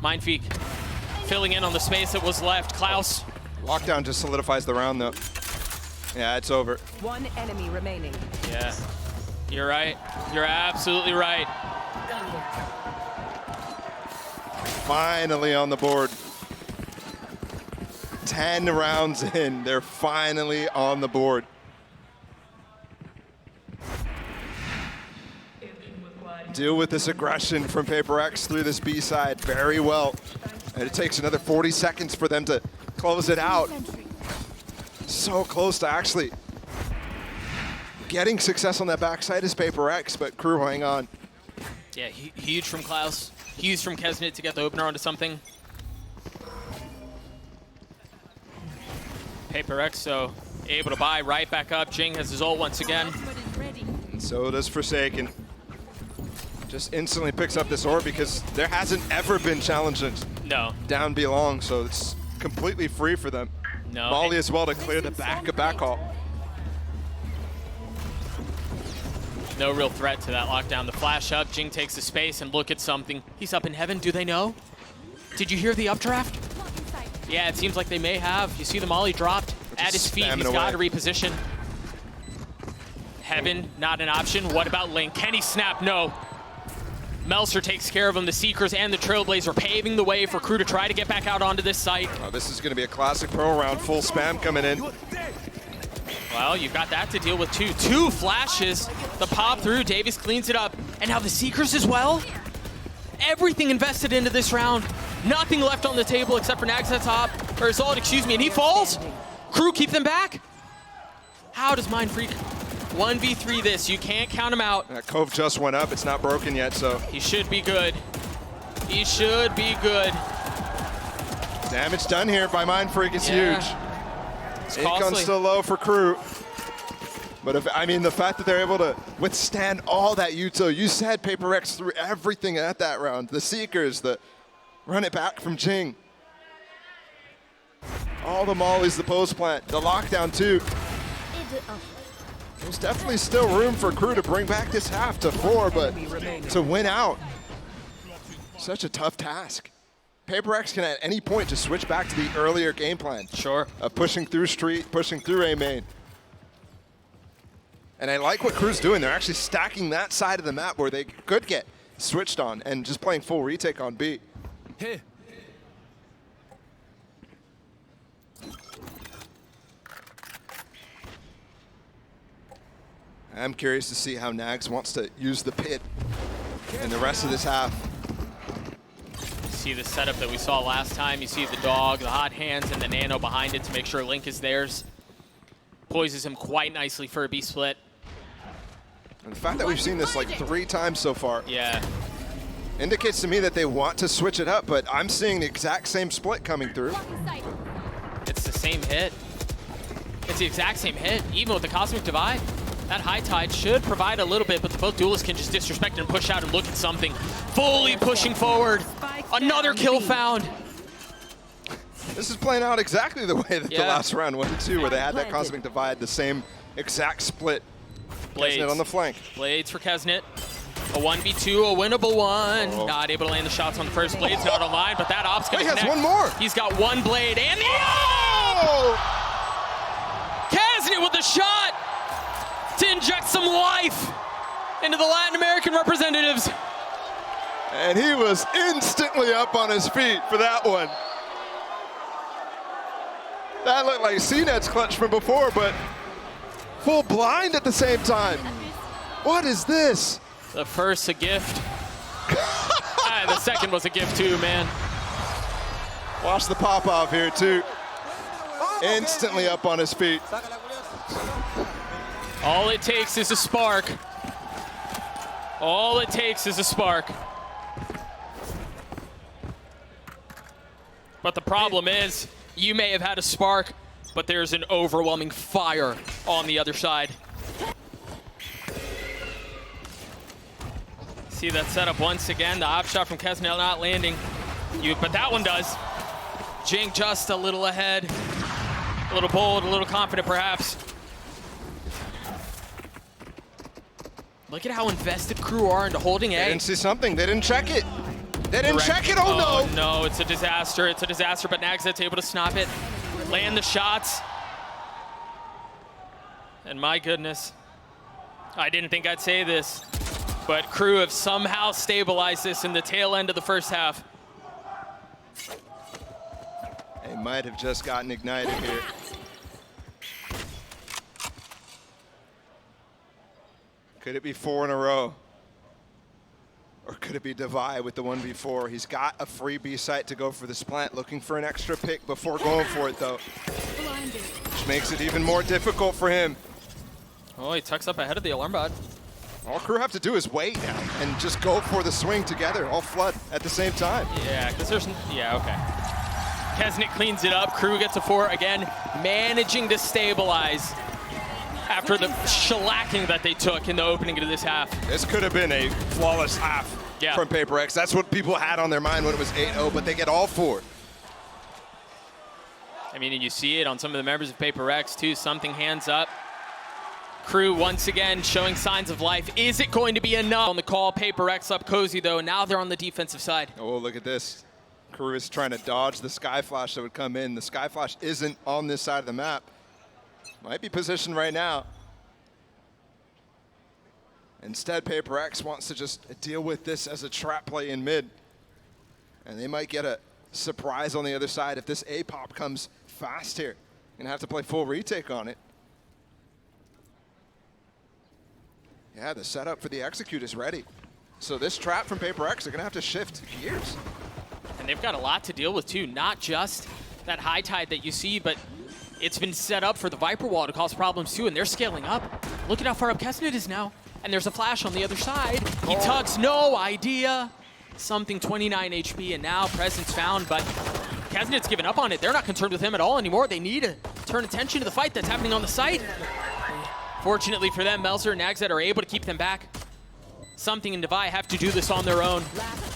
Mindfeek filling in on the space that was left. Klaus. Lockdown just solidifies the round, though. Yeah, it's over. 1 enemy remaining. Yeah, you're right. You're absolutely right. Finally on the board. 10 rounds in, they're finally on the board. Deal with this aggression from PRX through this B side very well. And it takes another 40 seconds for them to close it out. So close to actually getting success on that backside is PRX, but Crew hang on. Yeah, huge from Klaus. Huge from Kesnit to get the opener onto something. PRX, so able to buy right back up. Jing has his ult once again. And so does Forsaken. Just instantly picks up this orb because there hasn't ever been challenges down B long, so it's completely free for them. No. Molly as well to clear the back hall. No real threat to that lockdown. The flash up, Jing takes the space and look at something. He's up in heaven, do they know? Did you hear the updraft? Yeah, it seems like they may have. You see the Molly dropped at his feet. He's got to reposition. Heaven, not an option. What about Link? Can he snap? No. Melser takes care of him. The Seekers and the Trailblazer paving the way for Crew to try to get back out onto this site. Oh, this is going to be a classic pro round. Full spam coming in. Well, you've got that to deal with too. 2 flashes. The pop through. Davies cleans it up. And now the Seekers as well. Everything invested into this round. Nothing left on the table except for Nags at top. Or Assault, excuse me, and he falls. Crew keep them back. How does Mindfreak 1v3 this? You can't count him out. That Cove just went up. It's not broken yet, so. He should be good. He should be good. Damage done here by Mindfreak is huge. Akon's still low for Crew. But the fact that they're able to withstand all that Yuto, you said PRX threw everything at that round. The Seekers, the run it back from Jing. All the mollies, the post plant, the lockdown too. There's definitely still room for Crew to bring back this half to 4, but to win out, such a tough task. PRX can at any point just switch back to the earlier game plan. Sure. Of pushing through street, pushing through A main. And I like what Crew's doing. They're actually stacking that side of the map where they could get switched on and just playing full retake on B. Hey. I'm curious to see how Nags wants to use the pit in the rest of this half. See the setup that we saw last time. You see the dog, the hot hands, and the nano behind it to make sure Link is theirs. Poises him quite nicely for a B split. And the fact that we've seen this like 3 times so far indicates to me that they want to switch it up, but I'm seeing the exact same split coming through. It's the same hit. It's the exact same hit, even with the Cosmic Divide. That High Tide should provide a little bit, but both duelists can just disrespect and push out and look at something. Fully pushing forward. Another kill found. This is playing out exactly the way that the last round went too, where they had that Cosmic Divide, the same exact split. Blades Kesnit on the flank. Blades for Kesnit. A 1v2, a winnable one. Oh. Not able to land the shots on the first. Blades not online, but that op's gonna connect. He has one more. He's got one blade and the Kesnit with the shot to inject some life into the Latin American representatives. And he was instantly up on his feet for that one. That looked like CNET's clutch from before, but full blind at the same time. What is this? The first a gift. The second was a gift too, man. Watch the pop off here too. Instantly up on his feet. All it takes is a spark. All it takes is a spark. But the problem is, you may have had a spark, but there's an overwhelming fire on the other side. See that setup once again, the op shot from Kesnit not landing. But that one does. Jing just a little ahead. A little bold, a little confident perhaps. Look at how invested Crew are into holding A. They didn't see something, they didn't check it. They didn't check it, oh no! No, it's a disaster, but Nagzet's able to stop it, land the shots. And my goodness, I didn't think I'd say this, but Crew have somehow stabilized this in the tail end of the first half. They might have just gotten ignited here. Could it be 4 in a row? Or could it be Devi with the 1v4? He's got a free B site to go for this plant, looking for an extra pick before going for it though. Which makes it even more difficult for him. Oh, he tucks up ahead of the alarm bot. All Crew have to do is wait now and just go for the swing together, all flood at the same time. Yeah, because there's, yeah, okay. Kesnick cleans it up. Crew gets a 4 again, managing to stabilize after the shellacking that they took in the opening of this half. This could have been a flawless half from PRX. That's what people had on their mind when it was 8-0, but they get all 4. I mean, and you see it on some of the members of PRX too. Something hands up. Crew once again showing signs of life. Is it going to be enough on the call? PRX up cozy though. Now they're on the defensive side. Oh, look at this. Crew is trying to dodge the Sky Flash that would come in. The Sky Flash isn't on this side of the map. Might be positioned right now. Instead, PRX wants to just deal with this as a trap play in mid. And they might get a surprise on the other side if this A-pop comes fast here. Gonna have to play full retake on it. Yeah, the setup for the execute is ready. So this trap from PRX, they're gonna have to shift gears. And they've got a lot to deal with too, not just that high tide that you see, but it's been set up for the Viper wall to cause problems too, and they're scaling up. Look at how far up Kesnet is now. And there's a flash on the other side. He tugs, no idea. Something 29 HP, and now presence found, but Kesnet's given up on it. They're not concerned with him at all anymore. They need to turn attention to the fight that's happening on the site. Fortunately for them, Melzer and Nagzet are able to keep them back. Something and Devi have to do this on their own.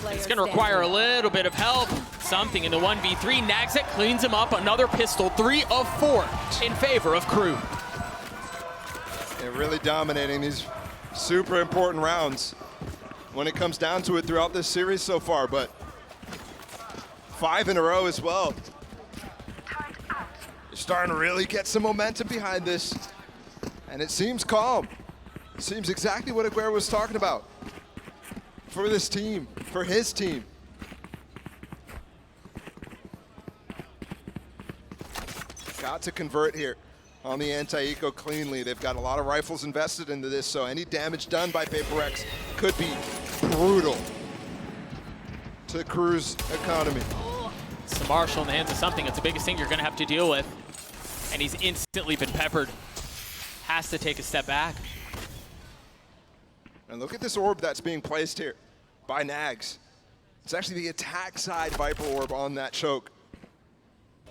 It's going to require a little bit of help. Something in the 1v3. Nagzet cleans him up. Another pistol. 3 of 4 in favor of Crew. They're really dominating these super important rounds when it comes down to it throughout this series so far, but 5 in a row as well. They're starting to really get some momentum behind this, and it seems calm. It seems exactly what Aguirre was talking about for this team, for his team. Got to convert here on the anti-eco cleanly. They've got a lot of rifles invested into this, so any damage done by PRX could be brutal to Crew's economy. Some Marshall in the hands of something. It's the biggest thing you're going to have to deal with. And he's instantly been peppered. Has to take a step back. And look at this orb that's being placed here by Nags. It's actually the attack side Viper orb on that choke.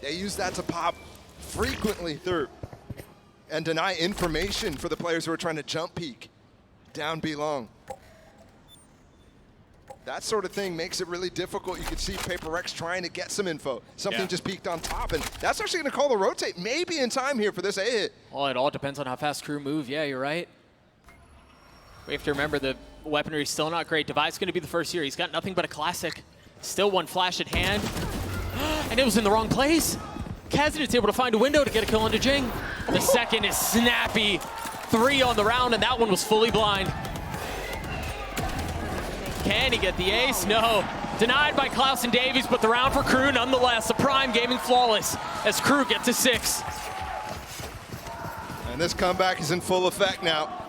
They use that to pop frequently through and deny information for the players who are trying to jump peek down B long. That sort of thing makes it really difficult. You can see PRX trying to get some info. Something just peeked on top, and that's actually going to call the rotate maybe in time here for this A-hit. Well, it all depends on how fast Crew move. Yeah, you're right. We have to remember the weaponry is still not great. Devi's going to be the first here. He's got nothing but a classic. Still one flash at hand. And it was in the wrong place. Kesnet's able to find a window to get a kill onto Jing. The second is snappy. 3 on the round, and that one was fully blind. Can he get the ace? No. Denied by Klaus and Davies, but the round for Crew nonetheless. The Prime gaming flawless as Crew get to 6. And this comeback is in full effect now.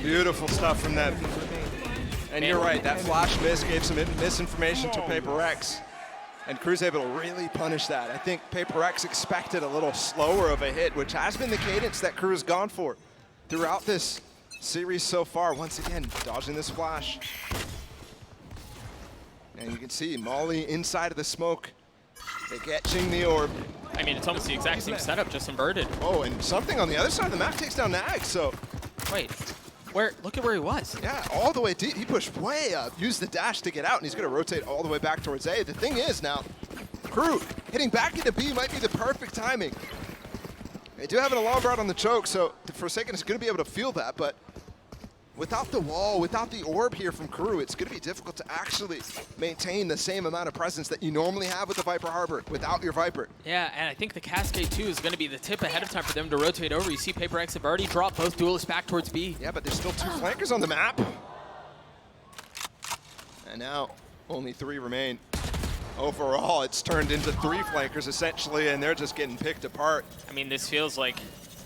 Beautiful stuff from them. And you're right, that flash miss gave some misinformation to PRX. And Crew's able to really punish that. I think PRX expected a little slower of a hit, which has been the cadence that Crew's gone for throughout this series so far. Once again, dodging this flash. And you can see Molly inside of the smoke. They get Jing the orb. I mean, it's almost the exact same setup, just inverted. Oh, and something on the other side of the map takes down Nag, so. Wait, look at where he was. Yeah, all the way deep. He pushed way up, used the dash to get out, and he's going to rotate all the way back towards A. The thing is now, Crew hitting back into B might be the perfect timing. They do have an alarm bar on the choke, so Forsaken is going to be able to feel that, but without the wall, without the orb here from Crew, it's going to be difficult to actually maintain the same amount of presence that you normally have with the Viper Harbor without your Viper. Yeah, and I think the Cascade 2 is going to be the tip ahead of time for them to rotate over. You see PRX have already dropped both duelists back towards B. Yeah, but there's still 2 flankers on the map. And now only 3 remain. Overall, it's turned into 3 flankers essentially, and they're just getting picked apart. I mean, this feels like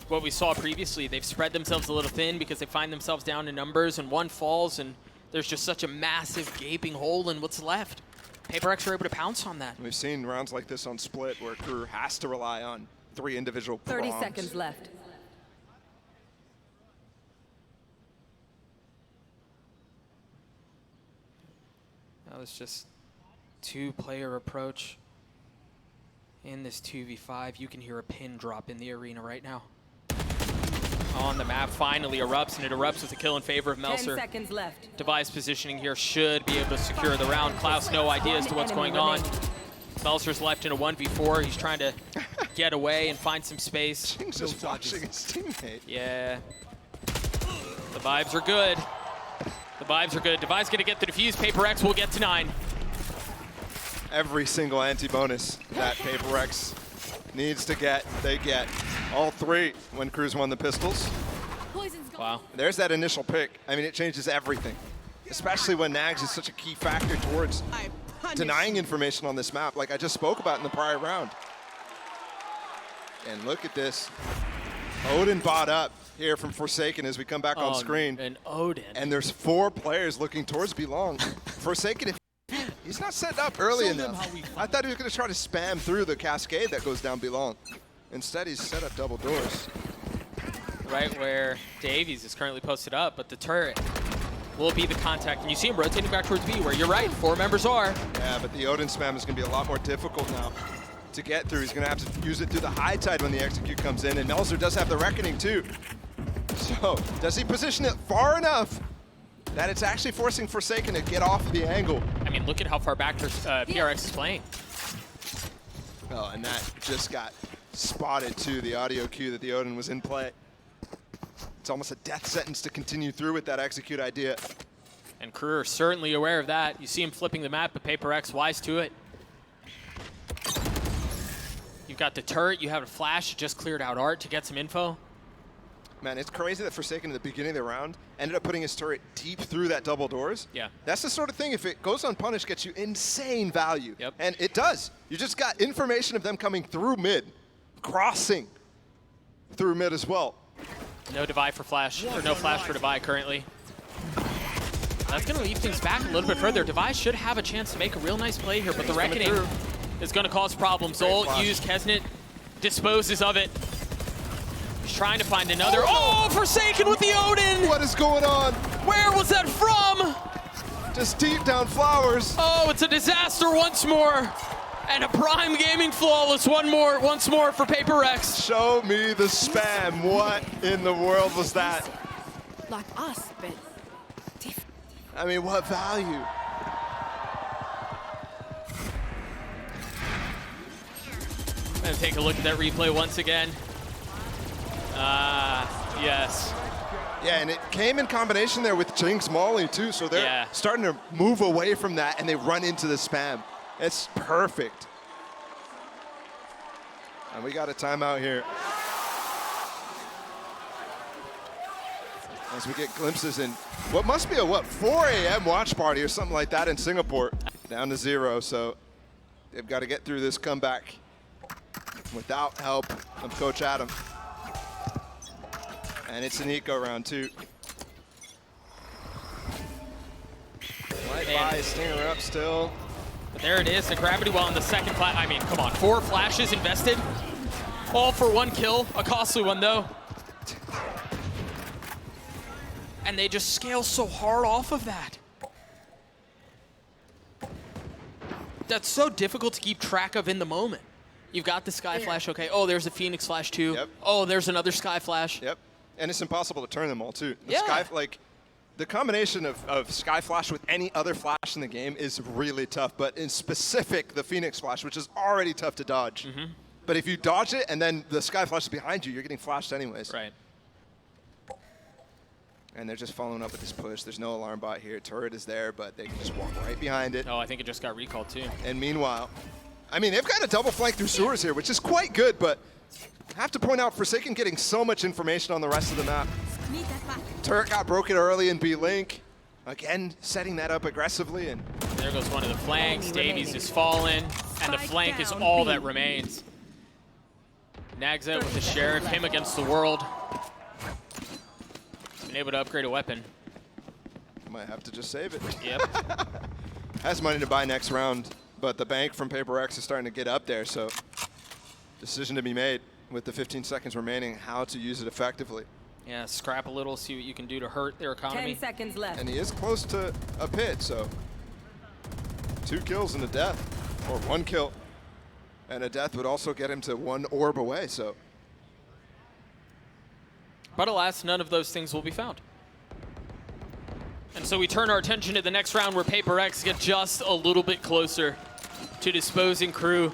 what we saw previously. They've spread themselves a little thin because they find themselves down in numbers, and one falls, and there's just such a massive gaping hole in what's left. PRX were able to pounce on that. We've seen rounds like this on Split where KRU has to rely on 3 individual 30 prongs. seconds left. That was just 2-player approach in this 2v5. You can hear a pin drop in the arena right now. On the map finally erupts, and it erupts with a kill in favor of 10 Melser. seconds left. Device positioning here should be able to secure the round. Klaus, no idea as to what's going on. Melser's left in a 1v4. He's trying to get away and find some space. He's just watching his teammate. Yeah. The vibes are good. The vibes are good. Device gonna get the defuse. PRX will get to 9. Every single anti-bonus that PRX needs to get, they get. All 3 when KRU's won the pistols. Poison's gone. Wow. There's that initial pick. I mean, it changes everything. Especially when Nags is such a key factor towards denying information on this map, like I just spoke about in the prior round. And look at this. Odin bought up here from Forsaken as we come back on screen. And Odin. And there's 4 players looking towards Belong. Forsaken, he's not set up early enough. I thought he was going to try to spam through the cascade that goes down Belong. Instead, he's set up double doors. Right where Davies is currently posted up, but the turret will be the contact. And you see him rotating back towards B, where you're right, 4 members are. Yeah, but the Odin spam is going to be a lot more difficult now to get through. He's going to have to use it through the high tide when the execute comes in, and Melser does have the Reckoning too. So, does he position it far enough that it's actually forcing Forsaken to get off the angle? I mean, look at how far back PRX is playing. Oh, and that just got spotted too, the audio cue that the Odin was in play. It's almost a death sentence to continue through with that execute idea. And KRU are certainly aware of that. You see him flipping the map, but PRX wise to it. You've got the turret, you have a flash, you just cleared out Art to get some info. Man, it's crazy that Forsaken at the beginning of the round ended up putting his turret deep through that double doors. Yeah. That's the sort of thing, if it goes unpunished, gets you insane value. Yep. And it does. You just got information of them coming through mid, crossing through mid as well. No Devi for flash, or no flash for Devi currently. That's going to leave things back a little bit further. Devi should have a chance to make a real nice play here, but the Reckoning is going to cause problems. Zolt used, Kesnet disposes of it. He's trying to find another. Oh, Forsaken with the Odin! What is going on? Where was that from? Just deep down flowers. Oh, it's a disaster once more. And a Prime Gaming flawless once more for PRX. Show me the spam. What in the world was that? Like us, but different. I mean, what value? And take a look at that replay once again. Yes. Yeah, and it came in combination there with Jinx Molly too, so they're starting to move away from that and they run into the spam. It's perfect. And we got a timeout here. As we get glimpses in what must be a 4 a.m. watch party or something like that in Singapore. Down to 0, so they've got to get through this comeback without help of Coach Adam. And it's an eco round 2. Light by Stinger up still. But there it is, the gravity well in the second flash. I mean, come on, 4 flashes invested. All for 1 kill, a costly one though. And they just scale so hard off of that. That's so difficult to keep track of in the moment. You've got the Sky Flash, okay. Oh, there's a Phoenix Flash too. Yep. Oh, there's another Sky Flash. Yep, and it's impossible to turn them all too. The Yeah. the combination of Sky Flash with any other flash in the game is really tough, but in specific, the Phoenix Flash, which is already tough to dodge. But if you dodge it and then the Sky Flash is behind you, you're getting flashed anyways. Right. And they're just following up with this push. There's no alarm bot here. Turret is there, but they can just walk right behind it. Oh, I think it just got recalled too. And meanwhile, I mean, they've got a double flank through sewers here, which is quite good, but I have to point out Forsaken getting so much information on the rest of the map. Need that back. Turret got broken early in B-Link. Again, setting that up aggressively. And There goes one of the flanks. Davies is fallen, and the flank is all that remains. Nags out with the Sheriff, him against the world. He's been able to upgrade a weapon. might have to just save it. Yep. Has money to buy next round, but the bank from PRX is starting to get up there, so decision to be made with the 15 seconds remaining, how to use it effectively. Yeah, scrap a little, see what you can do to hurt their economy. 10 seconds left. And he is close to a pit, so 2 kills and a death, or 1 kill. And a death would also get him to 1 orb away, so. But alas, none of those things will be found. And so we turn our attention to the next round where PRX get just a little bit closer to disposing KRU.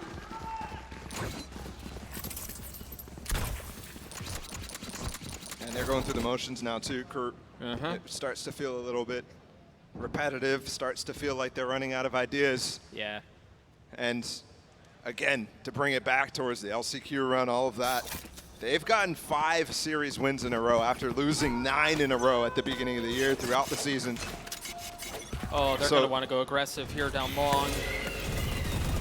And they're going through the motions now too, KRU. It starts to feel a little bit repetitive, starts to feel like they're running out of ideas. Yeah. And again, to bring it back towards the LCQ run, all of that, they've gotten 5 series wins in a row after losing 9 in a row at the beginning of the year throughout the season. Oh, they're going to want to go aggressive here down long.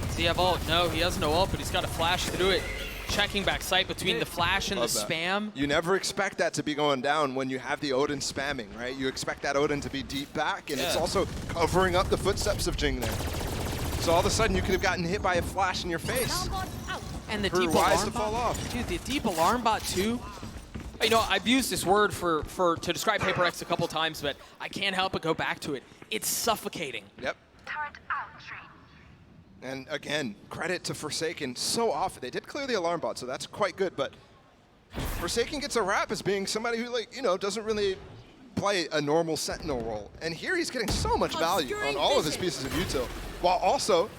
Does he have ult? No, he has no ult, but he's got to flash through it. Checking back sight between the flash and the spam. You never expect that to be going down when you have the Odin spamming, right? You expect that Odin to be deep back, and it's also covering up the footsteps of Jing there. So all of a sudden, you could have gotten hit by a flash in your face. And the KRU deep wise alarm to fall bot. off. Dude, the deep alarm bot too. You know, I've used this word to describe PRX a couple times, but I can't help but go back to it. It's suffocating. Yep. And again, credit to Forsaken so often. They did clear the alarm bot, so that's quite good, but Forsaken gets a rap as being somebody who, like, you know, doesn't really play a normal Sentinel role. And here he's getting so much value on all of his pieces of util, while also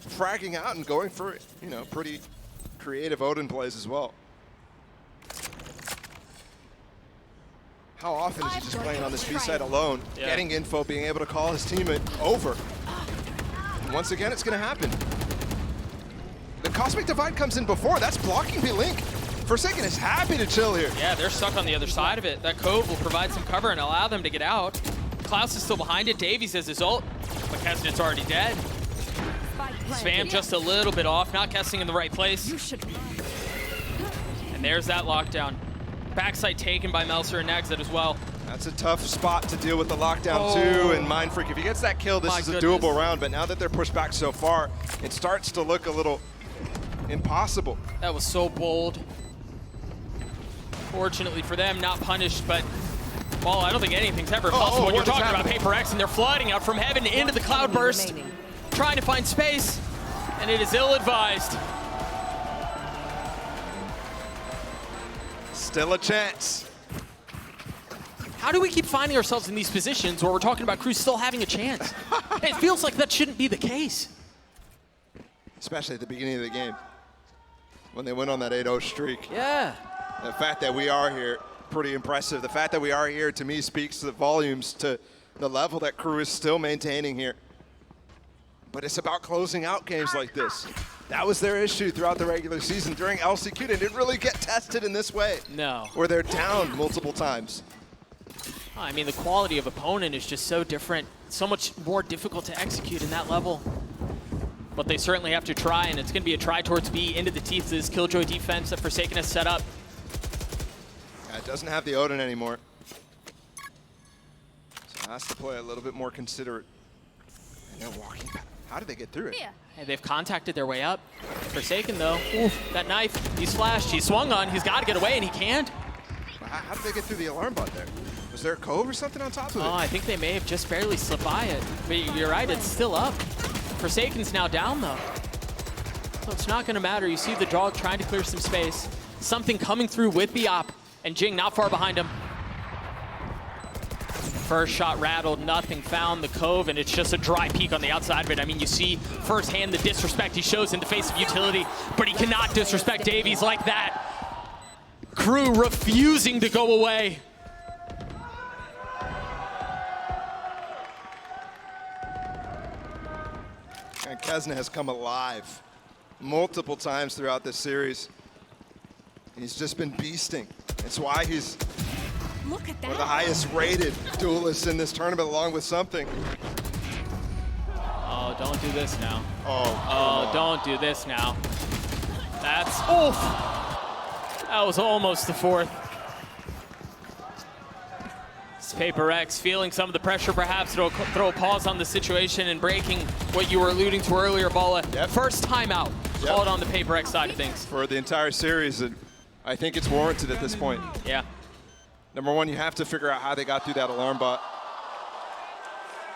fragging out and going for, you know, pretty creative Odin plays as well. How often is he just playing on this B side alone, getting info, being able to call his teammate over? And once again, it's going to happen. The Cosmic Divide comes in before. That's blocking B-Link. Forsaken is happy to chill here. Yeah, they're stuck on the other side of it. That Cove will provide some cover and allow them to get out. Klaus is still behind it. Davies has his ult, but Kesnet's already dead. Spam just a little bit off, not guessing in the right place. And there's that lockdown. Backside taken by Melser and Nexit as well. That's a tough spot to deal with the lockdown too, and Mind Freak, if he gets that kill, this is a doable round, but now that they're pushed back so far, it starts to look a little impossible. That was so bold. Fortunately for them, not punished, but well, I don't think anything's ever possible when you're talking about PRX, and they're flooding out from heaven into the cloudburst, trying to find space, and it is ill-advised. Still a chance. How do we keep finding ourselves in these positions where we're talking about KRU still having a chance? It feels like that shouldn't be the case. Especially at the beginning of the game, when they went on that 8-0 streak. Yeah. The fact that we are here, pretty impressive. The fact that we are here, to me, speaks to the volumes to the level that KRU is still maintaining here. But it's about closing out games like this. That was their issue throughout the regular season. During LCQ, they didn't really get tested in this way. No. Where they're down multiple times. I mean, the quality of opponent is just so different, so much more difficult to execute in that level. But they certainly have to try, and it's going to be a try towards B into the teeth of this Killjoy defense that Forsaken has set up. Yeah, it doesn't have the Odin anymore. So it has to play a little bit more considerate. And they're walking back. How did they get through it? Hey, they've contacted their way up. Forsaken, though, that knife, he's flashed, he's swung on, he's got to get away, and he can't. How did they get through the alarm bot there? Was there a cove or something on top of it? Oh, I think they may have just barely slipped by it. But you're right, it's still up. Forsaken's now down, though. So it's not going to matter. You see the dog trying to clear some space. Something coming through with the op, and Jing not far behind him. First shot rattled, nothing found. The Cove, and it's just a dry peek on the outside of it. I mean, you see firsthand the disrespect he shows in the face of utility, but he cannot disrespect Davies like that. KRU refusing to go away. And Kesnet has come alive multiple times throughout this series. He's just been beasting. It's why he's one of the highest rated duelists in this tournament, along with something. Oh, don't do this now. Oh, don't do this now. That's, oof. That was almost the fourth. It's PRX feeling some of the pressure, perhaps throw a pause on the situation and breaking what you were alluding to earlier, Bala. Yep. First timeout called on the PRX side of things. For the entire series, and I think it's warranted at this point. Yeah. Number one, you have to figure out how they got through that alarm bot.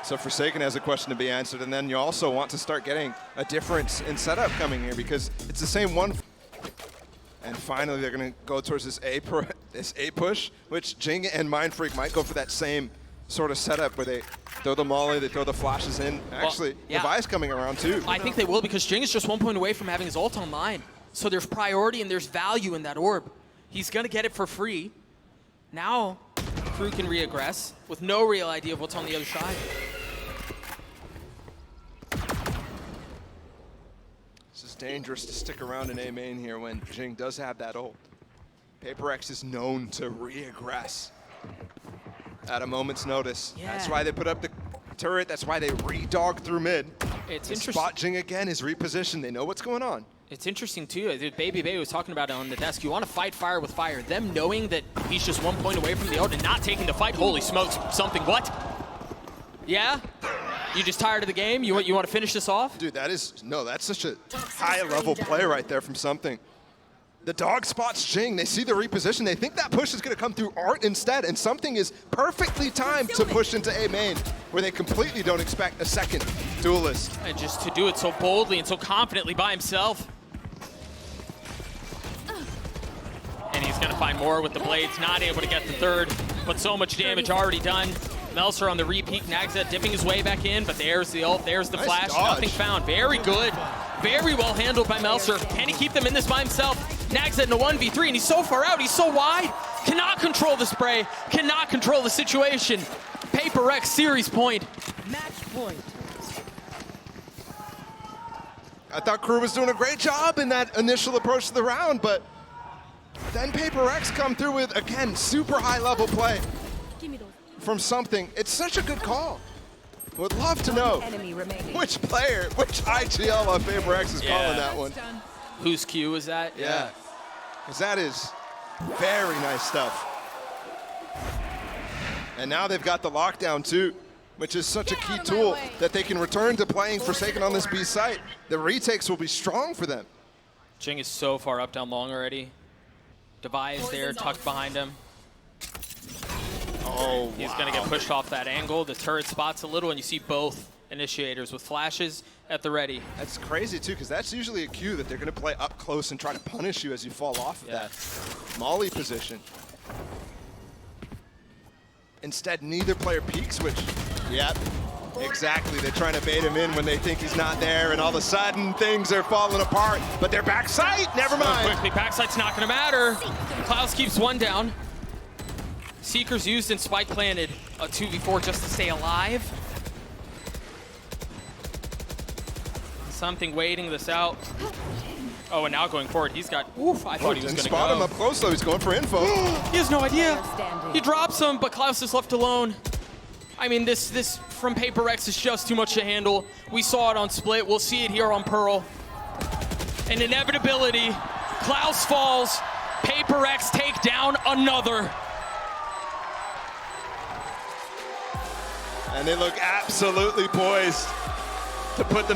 So Forsaken has a question to be answered, and then you also want to start getting a difference in setup coming here because it's the same one. And finally, they're going to go towards this A push, which Jing and Mindfreak might go for that same sort of setup where they throw the molly, they throw the flashes in. Actually, Levi's coming around too. I think they will because Jing is just 1 point away from having his ult online. So there's priority and there's value in that orb. He's going to get it for free. Now, Crew can re-aggress with no real idea of what's on the other side. It's dangerous to stick around in A main here when Jing does have that ult. PRX is known to re-aggress at a moment's notice. Yeah. That's why they put up the turret. That's why they re-dog through mid. It's They interesting. spot Jing again, is repositioned. They know what's going on. It's interesting too. Baby Bay was talking about it on the desk. You want to fight fire with fire. Them knowing that he's just 1 point away from the ult and not taking the fight. Holy smokes! Something. What? Yeah. You just tired of the game? You want to finish this off? Dude, that's such a high-level play right there from Something. The dog spots Jing. They see the reposition. They think that push is going to come through Art instead, and Something is perfectly timed to push into A main, where they completely don't expect a second duelist. And just to do it so boldly and so confidently by himself. And he's going to find more with the blades, not able to get the third, but so much damage already done. Melser on the repeat, Nagza dipping his way back in, but there's the ult, there's the flash, dodge. Nothing found. Very good. Very well handled by Melser. Can he keep them in this by himself? Nagza in a 1v3, and he's so far out, he's so wide. Cannot control the spray, cannot control the situation. PRX series point. Match point. I thought Crew was doing a great job in that initial approach to the round, but then PRX come through with, again, super high-level play Give me those. from Something. It's such a good call. Would love to know Enemy remaining. which player, which IGL on PRX is calling that one. Whose cue is that? Yeah, because that is very nice stuff. And now they've got the lockdown too, which is such a key tool that they can return to playing Forsaken on this B site. The retakes will be strong for them. Jing is so far up down long already. Devi is there, tucked behind him. Oh, He's going to get pushed off that angle. The turret spots a little, and you see both initiators with flashes at the ready. That's crazy too, because that's usually a cue that they're going to play up close and try to punish you as you fall off of that molly position. Instead, neither player peeks, which, yep, exactly. They're trying to bait him in when they think he's not there, and all of a sudden things are falling apart. But they're backside, never mind. Quickly, backside's not going to matter. Klaus keeps one down. Seeker's used and Spike planted a 2v4 just to stay alive. Something waiting this out. Oh, and now going forward, he's got, oof, I thought he was going to go. Spot him up close, though. He's going for info. He has no idea. Standing. He drops him, but Klaus is left alone. I mean, this from PRX is just too much to handle. We saw it on Split. We'll see it here on Pearl. An inevitability. Klaus falls. PRX take down another. And they look absolutely poised to put them